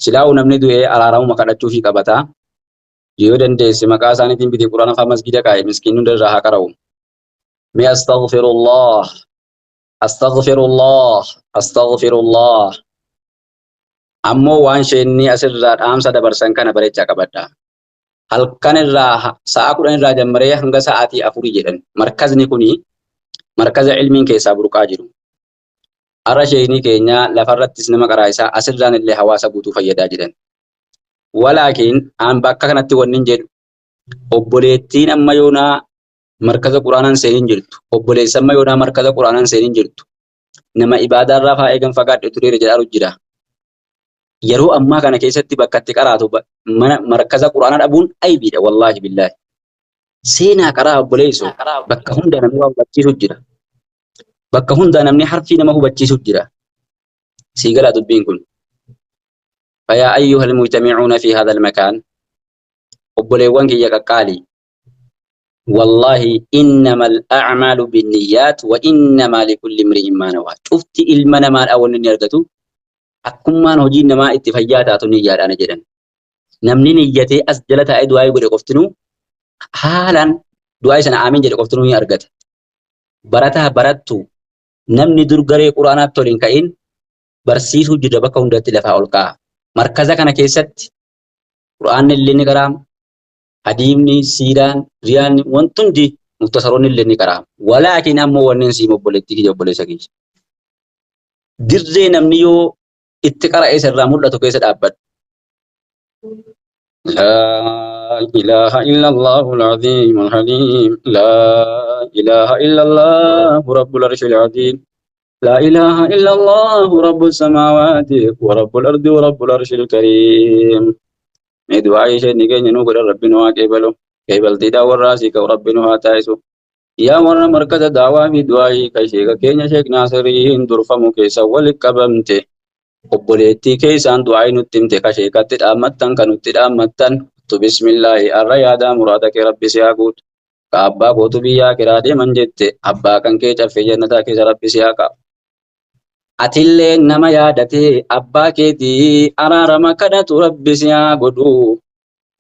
silaa'u namni du'ee araaramuma kadhachuufii qabataa yoo dandeesse maqaa isaaniitiin bitee quraana afaan masgida kaa'e miskiin hundarraa haa qara'u mee astaghfirullah astaghfirullah astaghfirullah ammoo waan sheenni asirraa dhaamsa dabarsan kana bareechaa qabadha. Halkan irraa sa'a 10 irraa jammaree hanga sa'aatii 4 jedhan markazni kuni markaza ilmiin keessaa burqaa jiru. Arra sheenii keenya lafarrattis nama qaraa isaa asirraan illee hawaasa guutuu fayyadaa jedhan. Walaakiin aan bakka kanatti wannin jedhu obboleettiin amma yoonaa markaza quraanaan seenin jirtu obboleessa amma yoonaa markaza quraanaan seenin jirtu nama ibaadaarraa faa eegan fagaadhe tureera jedharu jira. Yeroo ammaa kana keessatti bakka itti qaraatu mana markaza quraanaa dhabuun aybiidha wallaahi billaahi. Seenaa qaraa obboleessoo bakka hunda namni waa hubachiisu jira. Bakka hunda namni harfii nama hubachiisu jira. Siigala dubbiin kun. Fayaa ayyuhal mujtamicuuna fi hadha almakaan obboleewwan kiyya qaqqaalii. Wallahi innamal a'maalu binniyyaat wa innamaa likulli imri'in maa nawaa. Cufti ilma namaadhaa wanni inni argatu akkummaan hojiin namaa itti fayyaa taatu niyyaadhaan jedhan. Namni niyyatee as jala taa'ee du'aa godhe qoftinuu haalaan du'aa sana aamin jedhe qoftinuu ni argata. Barataa barattu namni dur garee quraanaatti waliin ka'in barsiisuu jira bakka hundatti lafaa ol ka'a. Markaza kana keessatti quraanni illee ni qaraama. Hadiimni, siiraan, riyaan wanti hundi muktasaroonni illee ni qaraama. Walaakiin ammoo wanneen siima obboleettii kiyya obboleessa kiyya. Dirree namni yoo itti qara'ee sirraa mul'atu keessa dhaabbadhu. لا إله إلا الله العظيم الحليم لا إله إلا الله رب العرش العظيم لا إله إلا الله رب السماوات ورب الأرض ورب العرش الكريم دعاء شيء نيجي نقول ربنا قبله قبل تدا وراسك وربنا تايسو يا ور مركز دعوة في دعاء كشيك كينيا شيخ ناصرين درفمو كيسا ولكبمته obboleettii keessaan du'aa nutti himte kasheekatti dhaammattan kan nutti dhaammattan tu bismillaahi arra yaadaa muraada kee rabbi si haa guutu ka abbaa kootu biyyaa kiraa deeman jette abbaa kan kee caffee jannataa keessa rabbi si haa qabu. Atillee nama yaadatee abbaa keetii araarama kadhatu rabbi si haa godhu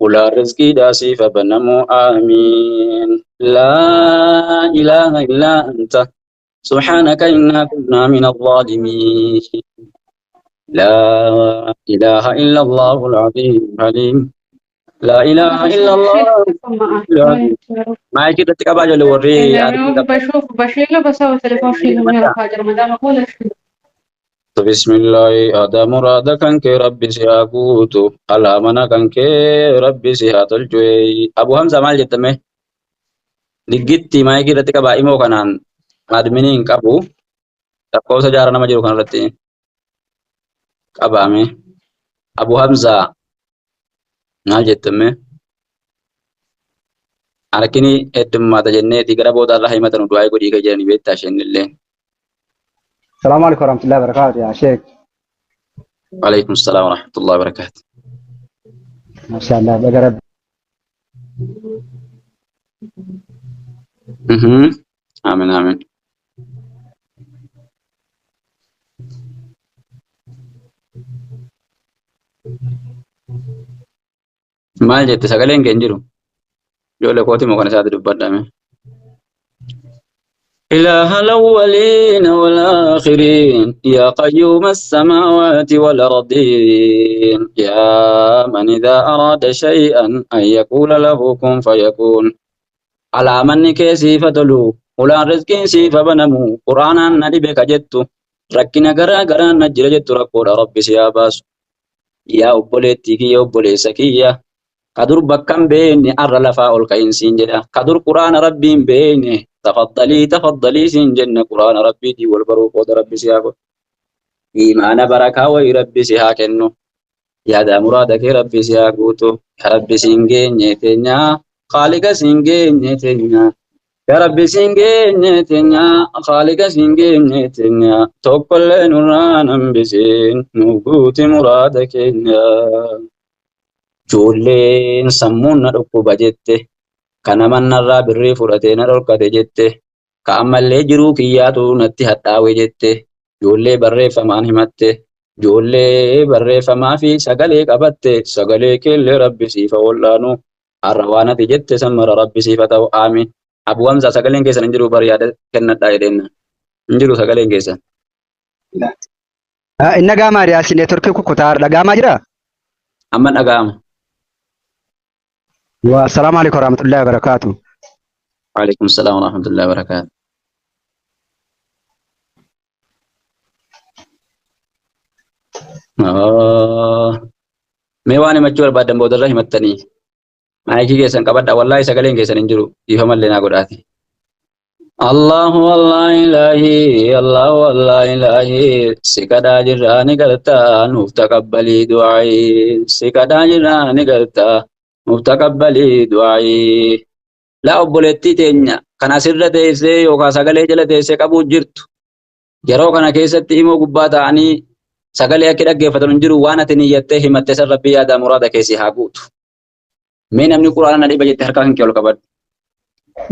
ulaan rizqiidhaa siif banamu aamiin. Laa ilaaha illaa anta subhaanaka innaa kunnaa mina adh-dhaalimiin. لا إله إلا الله العظيم الحليم لا إله إلا الله ما يجي تتكبر على الوري بشوف بشيله بسوي تليفون شيله من الحاجة ما دام أقول بسم الله هذا مرادك كنك ربي سياقوتو على منا كنك ربي سياتل جوي أبو همزة مال جتمه لقيتي ما يجي تتكبر إمو كنان أدمنين كابو تقول سجارنا ما جرو كان رتين qabame Abu Hamza maal jettame arkini heddummaata jenneeti gara booda irraa himatan du'aa godhii kan jedhani beektaa isheenillee. Salaamu alaikum warahmatullahi wabarakatuh yaa sheek. Waalaikum salaam warahmatullahi wabarakatuh. Maashaallah baga rabbi. Amiin amiin. maal jette sagaleen kee hin jiru ijoollee kooti moo kan isaatti dubbadhame إله الأولين والآخرين يا قيوم السماوات والأرضين يا من إذا أراد شيئا أن يقول له كن فيكون على من كيسي فتلو ولا رزق سيف بنمو قرآنا ندبك جدت ركنا غرا غرا نجر جدت ركود ربي سياباس يا أبوليتك يا أبوليسك يا قدر بكم بيني أرى لفاء الكين سنجدا قدر قرآن ربي بيني تفضلي سنجن قرآن ربي دي والبروك ود ربي سياكو إيمان بركة ويربي سياكنو يا دا مرادك ربي سياكوتو يا ربي سنجين يتنيا خالق سنجين يتنيا يا ربي سنجين يتنيا خالق سنجين يتنيا توكل نورانا بسين نوغوت مرادك يا جولين سمونا ركو بجته kana mannarraa birrii fudhatee na dhorkate jette ka ammallee jiruu kiyyaatu natti hadhaawe jette ijoollee barreeffamaan himatte ijoollee barreeffamaa fi sagalee qabatte sagalee keellee rabbi siifa wal'aanu har'a waan ati jette san mara rabbi siifa ta'u aamin. Abu Hamza sagaleen keessan hin jiru bari yaada kennadhaa jedheenna hin jiru sagaleen keessan. Inna gaamaa dhiyaasi neetworkii kukkutaa dhagaamaa jira? Amma dhaga'ama. Assalaamu alaikum warahmatullahi wabarakatuh. Waalaikum salaam warahmatullahi wabarakatuh. Mee waan himachuu barbaadan boodarra himattanii maayikii keessan qabadha wallahi sagaleen keessan hin jiru dhiifamallee naa godhaati. Allahu Allah ilahi Allahu Allah ilahi sikada jirra ni galta nuuf taqabbali du'aayi sikada jirra ni galta nuuf taqabbali du'aayi. La obboleettii teenya kan asirra teessee yookaan sagalee jala teessee qabuu jirtu yeroo kana keessatti immoo gubbaa ta'anii sagalee akka dhaggeeffatan hin jiru waan ati niyyattee himatte san rabbii yaada muraada keessi haa guutu. Mee namni quraana na dhiba jette harka kan kee ol qabadhu.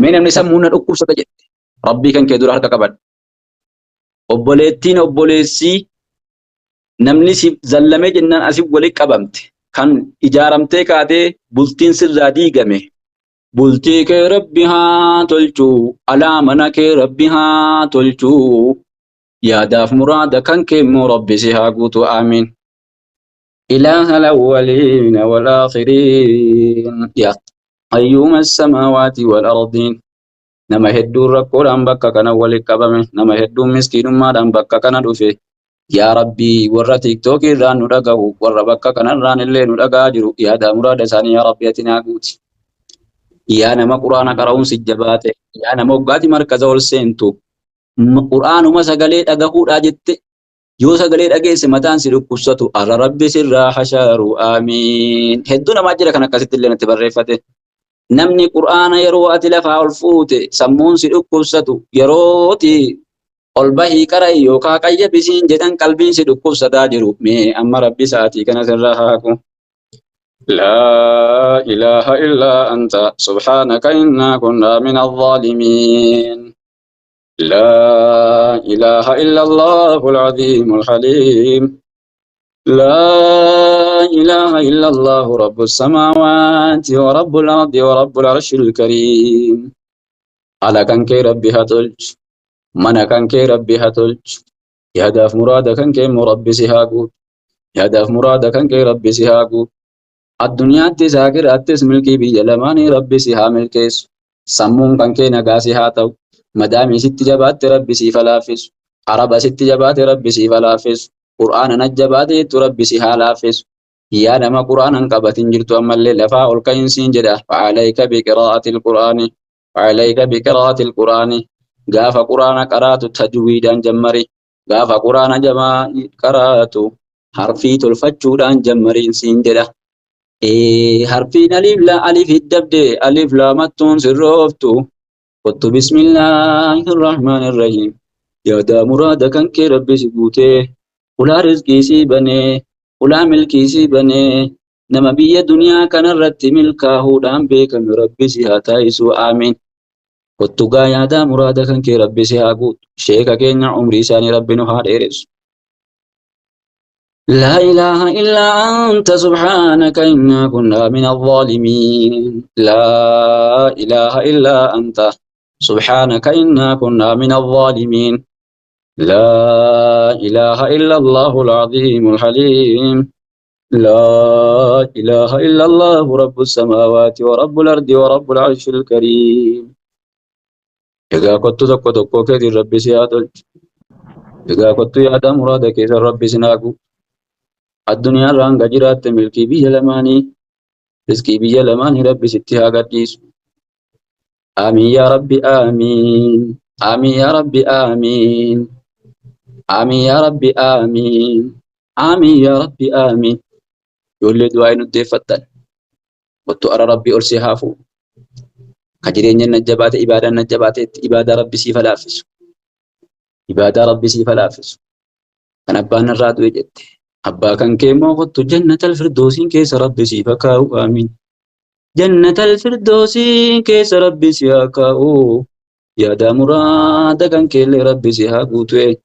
Mee namni sammuu na dhukkubsata jette rabbii kan kee dura harka qabadhu. Obboleettiin obboleessii namni si zallamee jennaan asii walitti qabamte kan ijaaramtee kaatee bultiin sirraa diigame. Bultii kee rabbi haa tolchuu alaa mana kee rabbi haa tolchuu yaadaaf muraada kan kee immoo rabbi si haa guutu aamin. إله الأولين والآخرين يا قيوم السماوات والأرضين نما هدو ركولان بكا كان ولي كبامي نما هدو مسكين مادان بكا كان دوفي يا ربي ورا تيك توك ران ندغاو ورا بكا كان ران اللي ندغا جرو يا دا مراد ساني يا ربي اتنا غوتي يا نما قرآن قراون سجبات يا نما وغاتي مركز ول سنتو قرآن ما سغلي دغهو داجت yoo sagalee dhageesse mataan si dhukkubsatu arra rabbi sirraa hashaaru amiin. Hedduu namaa jira kan akkasitti illee natti barreeffate. Namni qur'aana yeroo ati lafaa ol fuute sammuun si dhukkubsatu yerooti ol bahii qaray yookaan qayyabisiin jedhan qalbiin si dhukkubsataa jiru. Mee amma rabbi sa'aatii kana sirraa haaku. Laa ilaaha illaa anta subhaanaka innaa kunnaa mina adh-dhaalimiin. لا إله إلا الله العظيم الحليم لا إله إلا الله رب السماوات ورب الأرض ورب العرش الكريم على كان كي ربي هتلج من كان كي ربي هتلج يهدف مراد كان كي مربي سهاقو يهدف مراد كان كي ربي سهاقو الدنيا تساكر أتس ملكي بيجلماني ربي سها ملكيس سمون كان كي نقاسي هاتو مدامي ست جبات ربي سي فلافس عرب ست جبات ربي سي فلافس قرآن نجبات ربي سي هالافس يا نما قرآن انقبت انجرت أما اللي لفاء الكين سنجده فعليك بقراءة القرآن فعليك بقراءة القرآن قاف قرآن قرات تجويدا جمري قاف قرآن جما قرات حرفي تلفتشودان جمري سنجده حرفين ألف لا ألف الدبد ألف لا متون سروفتو قلت بسم الله الرحمن الرحيم يا دا مراد كان كي ربي سبوته ولا رزقي سيبني ولا ملكي سيبني نما بي دنيا كان رت ملكه دام بك ربي سيهاتا يسوع آمين قلت يا دا مراد كان كي ربي سيهاغو شيكا كينا عمري ساني ربي نهار إيرس لا إله إلا أنت سبحانك إنا كنا من الظالمين لا إله إلا أنت سبحانك إنا كنا من الظالمين لا إله إلا الله العظيم الحليم لا إله إلا الله رب السماوات ورب الأرض ورب العرش الكريم إذا كنت تكو كذي ربي سيادل إذا كنت يادا مرادك إذا ربي سناكو الدنيا رانغا جرات ملكي بي لماني رزقي بي لماني ربي ستها قديس آمين يا ربي آمين آمين يا ربي آمين آمين يا ربي آمين آمين يا ربي آمين يولي دعاء ندفتن وتو أرى ربي أرسي هافو كجرين النجبات إبادة النجبات إبادة ربي سي فلافس إبادة ربي سي فلافس كان أبانا الرادو يجد أبا كان كيمو قدت جنة الفردوسين كيس ربي سي فكاو آمين جنة الفردوس كيس ربي سياكاو يا دا مراد كان كي ربي سيهاقوتوي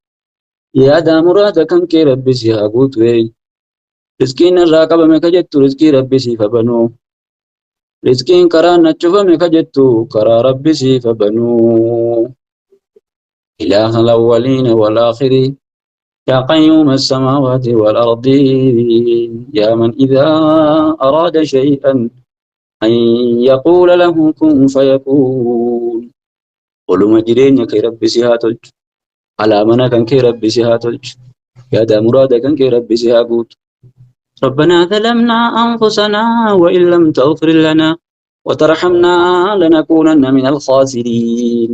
يا دا مراد كان كي ربي سيهاقوتوي رزقين الراقب مكجت رزقي ربي سيفبنو رزقين كران نتشوف مكجت كرا ربي سيفبنو إله الأولين والآخرين يا قيوم السماوات والأرض يا من إذا أراد شيئا أن يقول له كن فيكون قل مجرين كي ربي سيهاتج على منا كان كي ربي سيهاتج يا دا مراد كان كي ربي سيهاقوت ربنا ظلمنا أنفسنا وإن لم تغفر لنا وترحمنا لنكونن من الخاسرين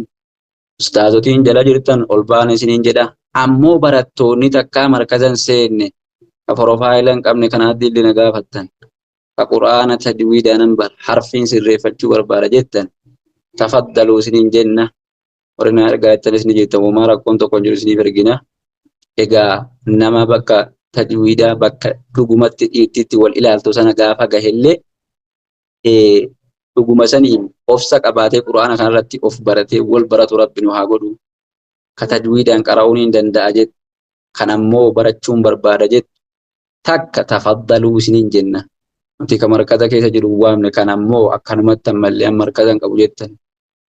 أستاذتين جلا جرتن ألبان سنين جدا أمو براتوني تكا مركزا سين كفروفايلن قبل كانت دي لنقافتن كقرآن تجويدا نمبر حرفين سري فتشو بربارة جدا تفضلوا سنين جنة ورنا رقاية تنسني جيتا وما ركون تقون جلسني فرقنا إيقا نما بكا تجويدا بكا رقمت إيتيتي والإلال توسانا قافا قهل رقم سنين أفسك أباتي قرآن كان رتي أف برتي والبرات ربنا هاقودو كتجويدا كراونين دندا أجد كنمو براتشون بربارة جد تك تفضلوا سنين جنة أنتي كمركزة كيسا جروا وامن كنمو أكنمت تمالي مركزا قبو جدا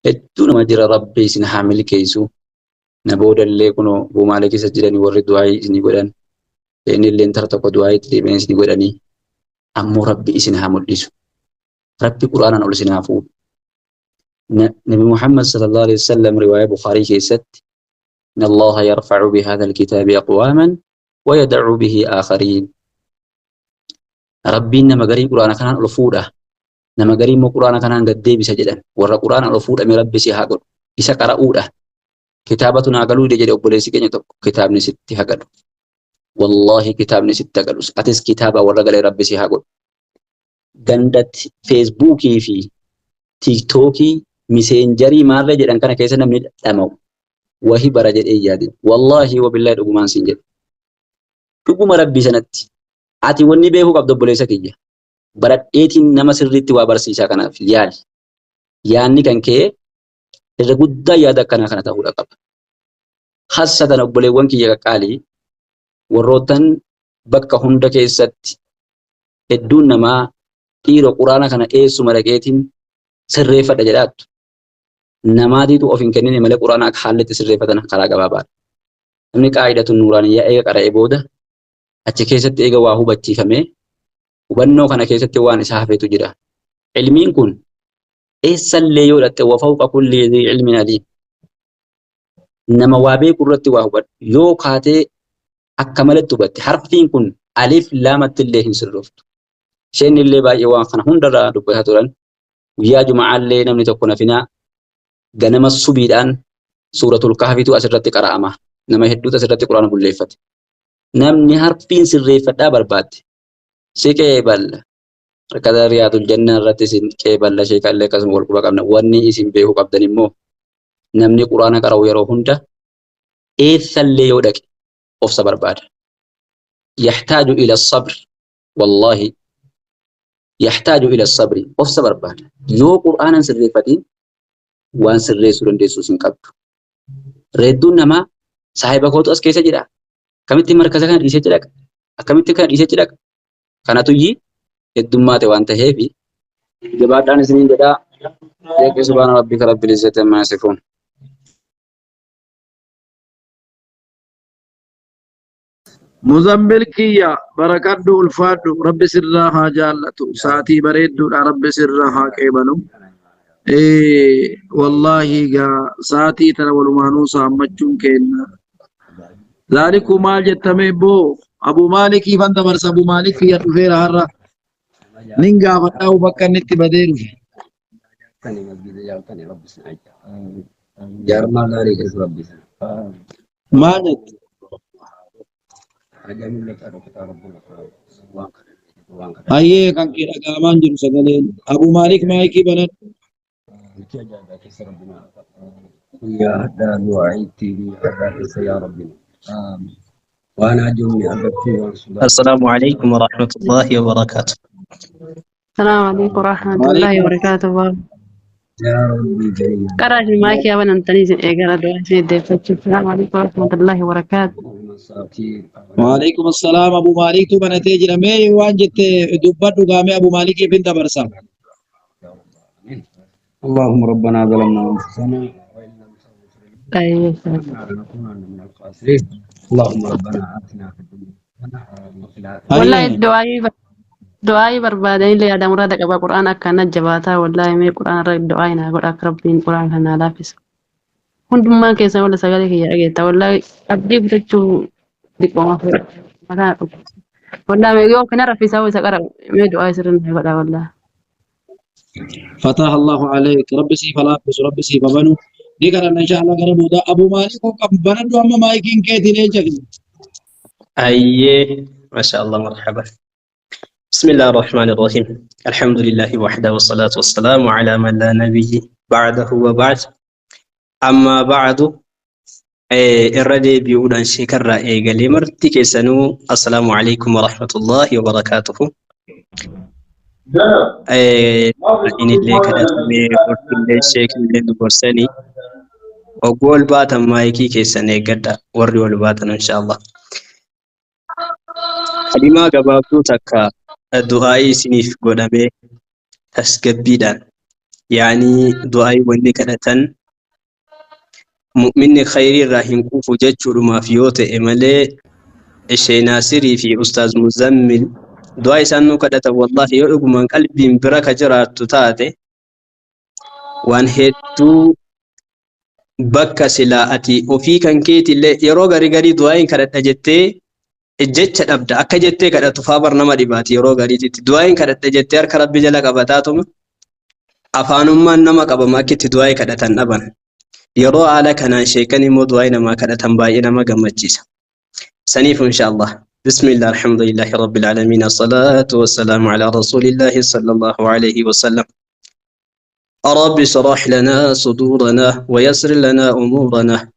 هدون مجرى ربي سن حامل كيسو نبودا اللي كنو بومالك سجلني ورد دعاي سني قدن لأن اللي انترتقو دعاي تريبين سني قدني أمو ربي سن حامل ليسو ربي قرآن أول سن حافو نبي محمد صلى الله عليه وسلم رواية بخاري كيست إن الله يرفع بهذا الكتاب أقواما ويدع به آخرين ربي إنما قريب قرآن كان ألفوده nama garii immoo quraana kanaan gad deebisa jedhan warra quraana ol fuudhame rabbi si haa godhu isa qara'uudha kitaabatu naa galuu jedhe obboleessi keenya tokko kitaabni sitti haa galu wallahi kitaabni sitti haa galu atis kitaaba warra galee rabbi si haa godhu gandatti feesbuukii fi tiiktookii miseenjarii maallee jedhan kana keessa namni dhama'u wahi bara jedhee yaadin wallahi wabillahi dhugumaan siin jedhu dhuguma rabbii sanatti ati wanni beekuu qabdu obboleessa kiyya baradheetiin nama sirriitti waa barsiisaa kanaaf yaali yaanni kan kee irra guddaa yaada akkanaa kana ta'uudha qaba hassatan obboleewwan kiyya qaqqaalii warrootan bakka hunda keessatti hedduun namaa dhiiroo quraana kana eessuma dhaqeetiin sirreeffadha jedhaattu namaatiitu of hin kennine malee quraana akka haalletti sirreeffatan karaa gabaabaadha namni qaa'idatu nuuraaniyyaa eega qara'ee booda achi keessatti eega waa hubachiifamee hubannoo kana keessatti waan isa hafeetu jira ilmiin kun eessallee yoo dhatte wa fawqa kulli dhii ilmin aliim nama waa beeku irratti waa hubadhu yoo kaatee akka malatti hubatte harfiin kun alif laamatti illee hin sirrooftu isheen illee baay'ee waan kana hundarraa dubbataa turan guyyaa juma'aallee namni tokko nafinaa ganama subiidhaan suuratul kahfiitu asirratti qara'ama nama hedduutu asirratti quraana bulleeffate namni harfiin sirreeffadhaa barbaadde siqee balla rakata riyaatul jannaa irratti isin qeeballa sheekallee akkasuma wal quba qabna wanni isin beekuu qabdan immoo namni quraana qara'u yeroo hunda eessallee yoo dhaqe ofsa barbaada yaxtaaju ila sabr wallahi yaxtaaju ila sabri ofsa barbaada yoo quraanan sirreeffatiin waan sirreessuu dandeessuus hin qabdu reedduun namaa saahiba kootu as keessa jira akkamitti markaza kana dhiisee jedhaqa akkamitti kana dhiisee jedhaqa kanatuyyi heddummaate waan ta'eefi jabaadhaan isiniin jedhaa eeqi subhaana rabbika rabbil izzati ammaa yasifuun muzammil kiyya barakadhu ulfaadhu rabbi sirraa haa jaallatu saatii bareedduudha rabbi sirraa haa qeebalu wallahi gaa saatii tana walumaanuu saammachuun kenna zaaliku maal jettame boo abu maalikii fan dabarsa abu maalik kiyya dhufeera har'a nin gaafadhaa bakka inni itti badee dhufe maal jette ayyee kan kee dhagaamaan jiru sagaleen abu maalik maayikii banadhu يا هدان وعيدتي يا ربنا وانا جمني ابكي السلام عليكم ورحمة الله وبركاته. السلام عليكم ورحمة الله وعليكم وبركاته. يا ربي جرينا. قرأت معك يا بني تنيز إيجار السلام عليكم ورحمة الله وبركاته. مساكين. وعليكم السلام أبو مالك تو بنتي جرمي وان جت دبّت دقامي أبو مالك بنت برسام. اللهم ربنا ظلمنا انفسنا وان لم تغفر أيوة. لنا لنكونن من الخاسرين. اللهم ربنا اتنا في الدنيا حسنه وفي الاخره. والله دعائي بربادين لي أدم رادك أبا قرآن أكنا جباتا والله مي قرآن راد دعائي نقول أقربين قرآن كنا لافس. hundummaan keessan wala sagalee kiyya dhageetta wallahi abdii bitachuu dhiqooma mataa wallahi yoo kana raffisaa isa qara mee du'aa sirrin godha wallahi. فتح الله عليك ربي سيف لابس ربي سيف بنو ديكر ان شاء الله قربوا دا ابو مالك كم بندو اما مايكين كيتي ليجك أيه ما شاء الله مرحبا. بسم الله الرحمن الرحيم. الحمد لله وحده والصلاة والسلام على من لا نبي بعده وبعد. أما بعد الردي بيقول أن شكر إيجالي مرتي كيسانو السلام عليكم ورحمة الله وبركاته. إن اللي كانت كل شيء اللي نقصني أقول بات مايكي كيساني قد وري والباتن إن شاء الله. كلمة قبابتو تكا الدعاء سنيف قدامي تسكبيدا يعني دعاء وني كانتن مؤمن خير راهن كوفو جتشو ما فيوت إمالي الشي ناصري في أستاذ مزمل دعاء سانو كدت والله يؤغ من قلبي بركة جرات تتاتي وان هدو بكا سلاأتي وفي كان كيتي اللي يرو غري دعاء كدت أجتي الجتش أبدا أكا جتي كدت تفابر نما دباتي يرو غري دعاء كدت أجتي أرك ربي جلق أبتاتم أفانما نما قبما كت دعاء كدت النبن يرو على كان شيكني مدوى إنما كانت تنباينا ما جمجيس سنيف إن شاء الله. بسم الله الحمد لله رب العالمين الصلاة والسلام على رسول الله صلى الله عليه وسلم. رب اشرح لنا صدورنا ويسر لنا أمورنا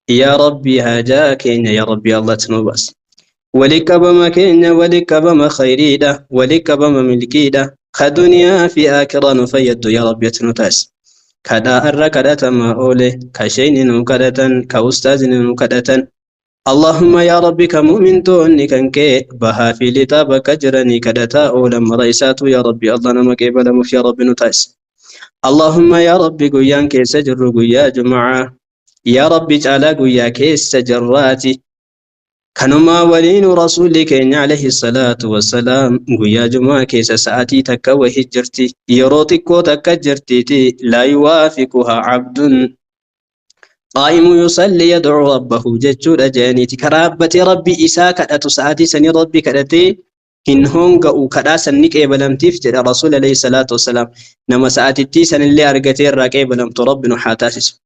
يا ربي هاجاك يا ربي الله تنوبس ولك بما كين ولك بما خيريدا ولك بما ملكيدا خدنيا في آكرا فيد يا ربي تنوتاس كدا أرى كدة ما أولي كشين نكدة كأستاذ نكدة اللهم يا ربي كمؤمن توني كنك بها في لتابك جرني كدة أولا مريسات يا ربي الله نمك إبلا مف يا ربي نتاس اللهم يا ربي قيان كيس جر قيا جمعة يا ربي تعالى قيا كيس جراتي كنما ولين رسولك عليه الصلاة والسلام قيا جمعة كيس ساعتي تكا وهجرتي يروتكو تكا جرتي لا يوافقها عبد قائم يصلي يدعو ربه ججور أجانيتي كرابة ربي إساك أتو ساعتي سني ربي كدتي إن هونغ وكدا سنك إبلام تفجر رسول عليه الصلاة والسلام نما ساعتي تيسن اللي أرغتي الراك إبلام تربنا حاتاسس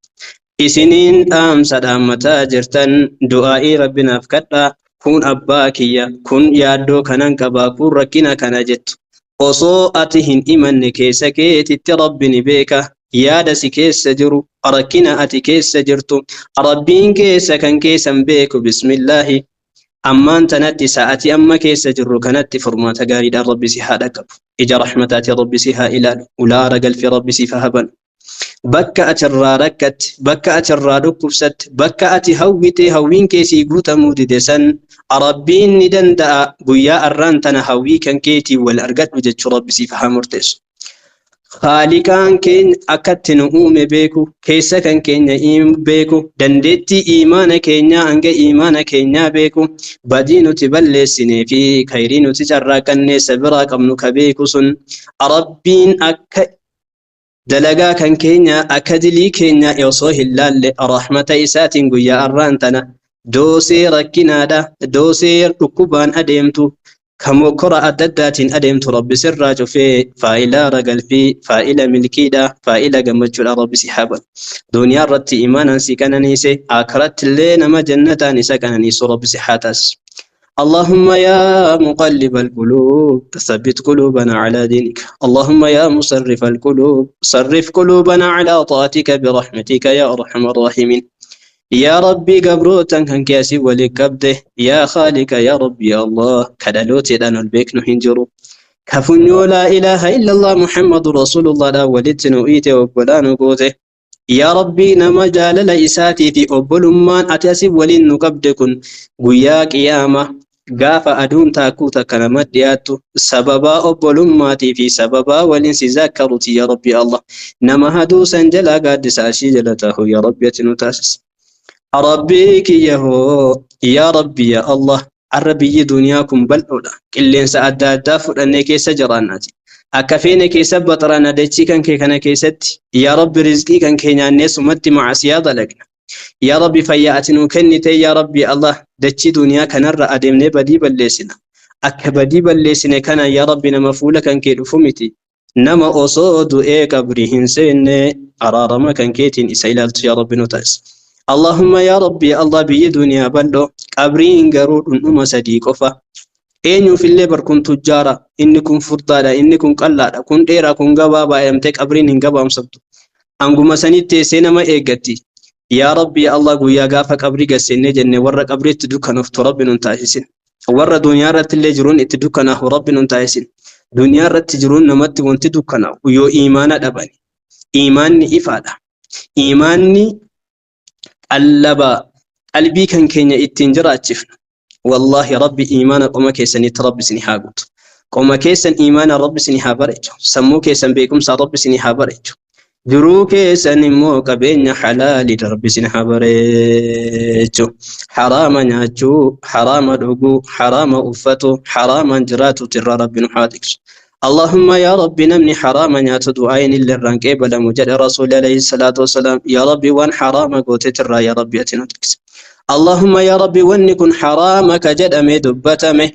إسنين سدام متاجرتن دعائي ربنا فكتا كون أباكيا كون يادو كنان كباكور ركنا كنجت osoo ati hin imanne keessa keetitti rabbi ni beeka yaada si keessa jiru rakkina ati keessa jirtu rabbiin keessa kan keessan beeku bismillaahi ammaan tanatti sa'ati amma keessa jirru kanatti furmaata gaariidhaan rabbi si haa dhaqqabu ija rahmataati rabbi si haa ilaalu ulaara galfi rabbi si fahaban bakka ati irraa rakkatti bakka ati irraa dhukkubsatte bakka ati hawwite hawwiin keessii guutamuu dide san rabbiin ni danda'a guyyaa arraan tana hawwii kan keetii wal argadhu jechuu rabbi siif haa murteessu. Haalikaan keenya akkatti nu uume beeku keessa kan keenya beeku dandeettii imaana keenyaa hanga imaana keenyaa beeku badii nuti balleessinee fi khayrii nuti carraaqannee sabiraa qabnu ka beeku sun rabbiin akka dalagaa kan keenya akka dilii keenya osoo hin laalle rahmata isaatiin guyyaa arraan tana doosee rakkinaadha doosee dhukkubaan adeemtu kamokkora adda addaatiin adeemtu rabbi sirraa cufee faayilaa ragalfii faayila milkiidha faayila gammachuudha rabbi si haban duniyaa irratti imaanan si kananiise akiratti illee nama jannataan isa kananiisu rabbi si haatas اللهم يا مقلب القلوب ثبت قلوبنا على دينك اللهم يا مصرف القلوب صرف قلوبنا على طاعتك برحمتك يا أرحم الراحمين يا ربي قبروتا كان كاسي ولك كبده يا خالق يا ربي يا الله كدلوتي لنا البيك نهنجرو كفنيو لا إله إلا الله محمد رسول الله لا ولدتنو إيتي وبلانو قوته يا ربي نما جال لإساتي في أبل مان أتسب ولين نقبدكن قيا قيامة قاف أدون تاكوتا كلمات دياتو سببا أبل ماتي في سببا ولين سيذكرتي يا ربي الله نما هدو سنجلا قد ساشي جلته يا ربي تنتاسس ربيك يا ربي يا الله الربي دنياكم بلولا كلين سأدى دافر أنك سجراناتي أكفينك سبطرانا دتشي كان كنا كيست يا رب رزقي كان كينا الناس مت مع سيادة لكنا يا ربي فياتنو كنتي يا ربي الله دتشي دنيا كان الرأى دمني بدي بلسنا أكبدي بلسنا كان يا ربي نمفولا كان كيدو فمتي نما أصود إيك أبرهن سين أرارما كان كيتين إسايلالت يا ربي نتاس اللهم يا ربي الله بي دنيا بلو قبرين قرود أم صديقفة أين في الليبر كن تجارة إنكم فرطالا إنكم قلالا كن ديرا كن قبابا يمتك قبرين هنقبا مصبتو أنقم سنيتي سينما إيقاتي يا ربي الله قويا قافا قبري قسيني جنة ورى قبري تدوكا نفتو ربي ننتاحسين ورى دنيا رت اللي جرون اتدوكا نهو ربي ننتاحسين دنيا رت جرون نمت وانتدوكا نهو ويو إيمانا دباني إيماني إفادة إيماني اللبا قلبي كان كينيا اتنجرات شفنا والله ربي إيمانا قوما كيسن يتربي سني حاقوت قوما كيسن إيمانا ربي سني حابريج سمو كيسن بيكم سا ربي سني حابريج درو كيسن مو قبين حلال ربي سني حابريج حراما ناجو حراما دوغو حراما أفتو حراما جراتو ترى ربي نحادكش اللهم يا ربي نمني حراما ناتو دعاين اللي الرنقي بلا مجد رسول عليه الصلاة والسلام يا ربي وان حراما قوتي ترى يا ربي أتنتكس اللهم يا ربي ونكن حرامك جدمي دبتمه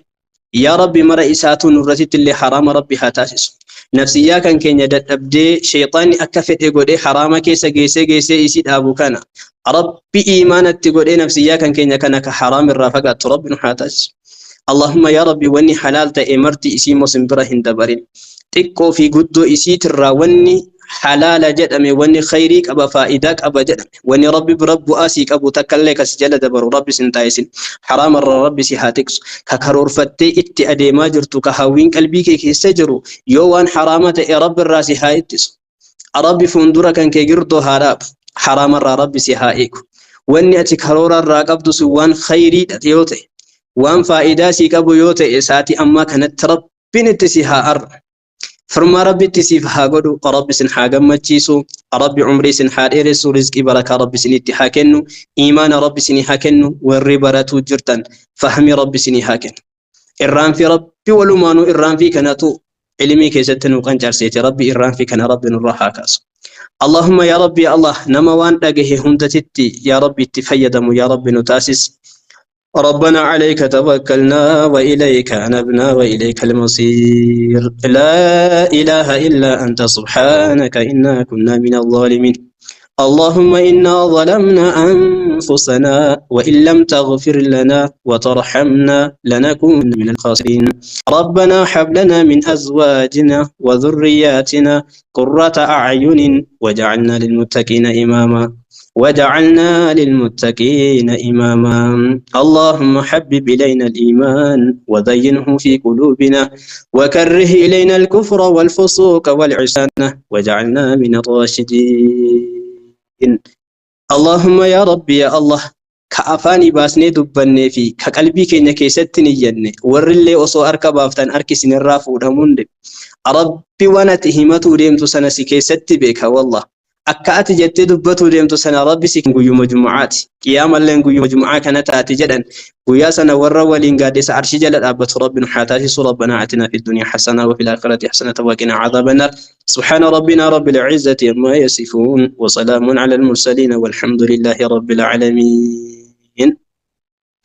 يا ربي مرئيسات نرتت اللي حرام ربي هاتاسس نفسيا كان كين يدد أبدي شيطاني أكفت إقودي حرامك سجيسي جيسي يسيد أبو كان ربي إيمانك تقودي نفسيا كان كين يكنك حرام الرافقات ربي نحاتاسس اللهم يا ربي وني حلال تأمرتي إسي مسنبرة هندبرين تكو في قدو إسي ترى وني حلال جدمي وني خيريك أبا فائداك أبا جدمي وني ربي برب آسيك أبو تكليك سجل دبر ربي سنتايسين حرام ربي سيهاتكس ككرور فتي اتي أدي ما جرتو كهاوين قلبي كي سجرو يوان حرامة يا رب الراسي هايتس ربي فندورا كان كي جرتو هاراب حرام ربي سيهايك وني أتي كرور الراقبدو سوان خيري تيوتي وان فائدة سيك أبو يوتي إساتي أما كانت ربي نتسيها فرما ربي تسيفها قدو ربي سن حاجة مجيسو ربي عمري سن حاريرسو رزقي بركة ربي سن اتحاكنو إيمان ربي سن حاكنو والربارات جرتن فهمي ربي سن حاكن إران في ربي ولمانو إران في كناتو علمي كيستنو قنجر سيتي ربي إران في كان ربي نراها كاسو اللهم يا ربي الله نموان لقه هندتتي يا ربي تفيدمو يا ربي نتاسس ربنا عليك توكلنا وإليك أنبنا وإليك المصير لا إله إلا أنت سبحانك إنا كنا من الظالمين اللهم إنا ظلمنا أنفسنا وإن لم تغفر لنا وترحمنا لنكون من الخاسرين ربنا هب لنا من أزواجنا وذرياتنا قرة أعين واجعلنا للمتقين إماما وجعلنا للمتقين إماما اللهم حبب إلينا الإيمان وزينه في قلوبنا وكره إلينا الكفر والفسوق والعصيان وجعلنا من الراشدين اللهم يا ربي يا الله كأفاني باسني دبني في كقلبي كينيا كيستني جنة ورلي أصو أركب أفتن أركسن الراف ودمون ربي وانا تهمتو ديمتو سنسي كيستي بك والله أكأت جت دبته ديمتو سنة ربي سكن قيوم مجموعات قيام اللين قيوم مجموعات كانت أتجدا ويا سنة ورا ولين قادس عرش جلد أبت ربنا حاتاتي ربنا آتنا في الدنيا حسنة وفي الآخرة حسنة وقنا عذاب النار سبحان ربنا رب العزة عما يصفون وسلام على المرسلين والحمد لله رب العالمين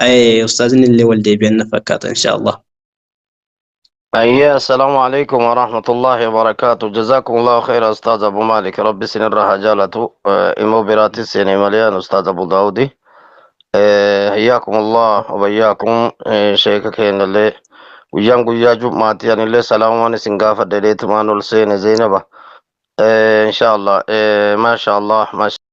أي أستاذنا اللي والدي بينا فكات إن شاء الله. أيه السلام عليكم ورحمة الله وبركاته جزاكم الله خير أستاذ أبو مالك ربي سن الراحة جالته إمو براتي سن مليان أستاذ أبو داودي حياكم الله وبياكم شيخك هنا اللي ويان قويا جب ماتيان اللي سلام واني سنقافة دليت مانو السين زينبا إن شاء الله ما شاء الله ما شاء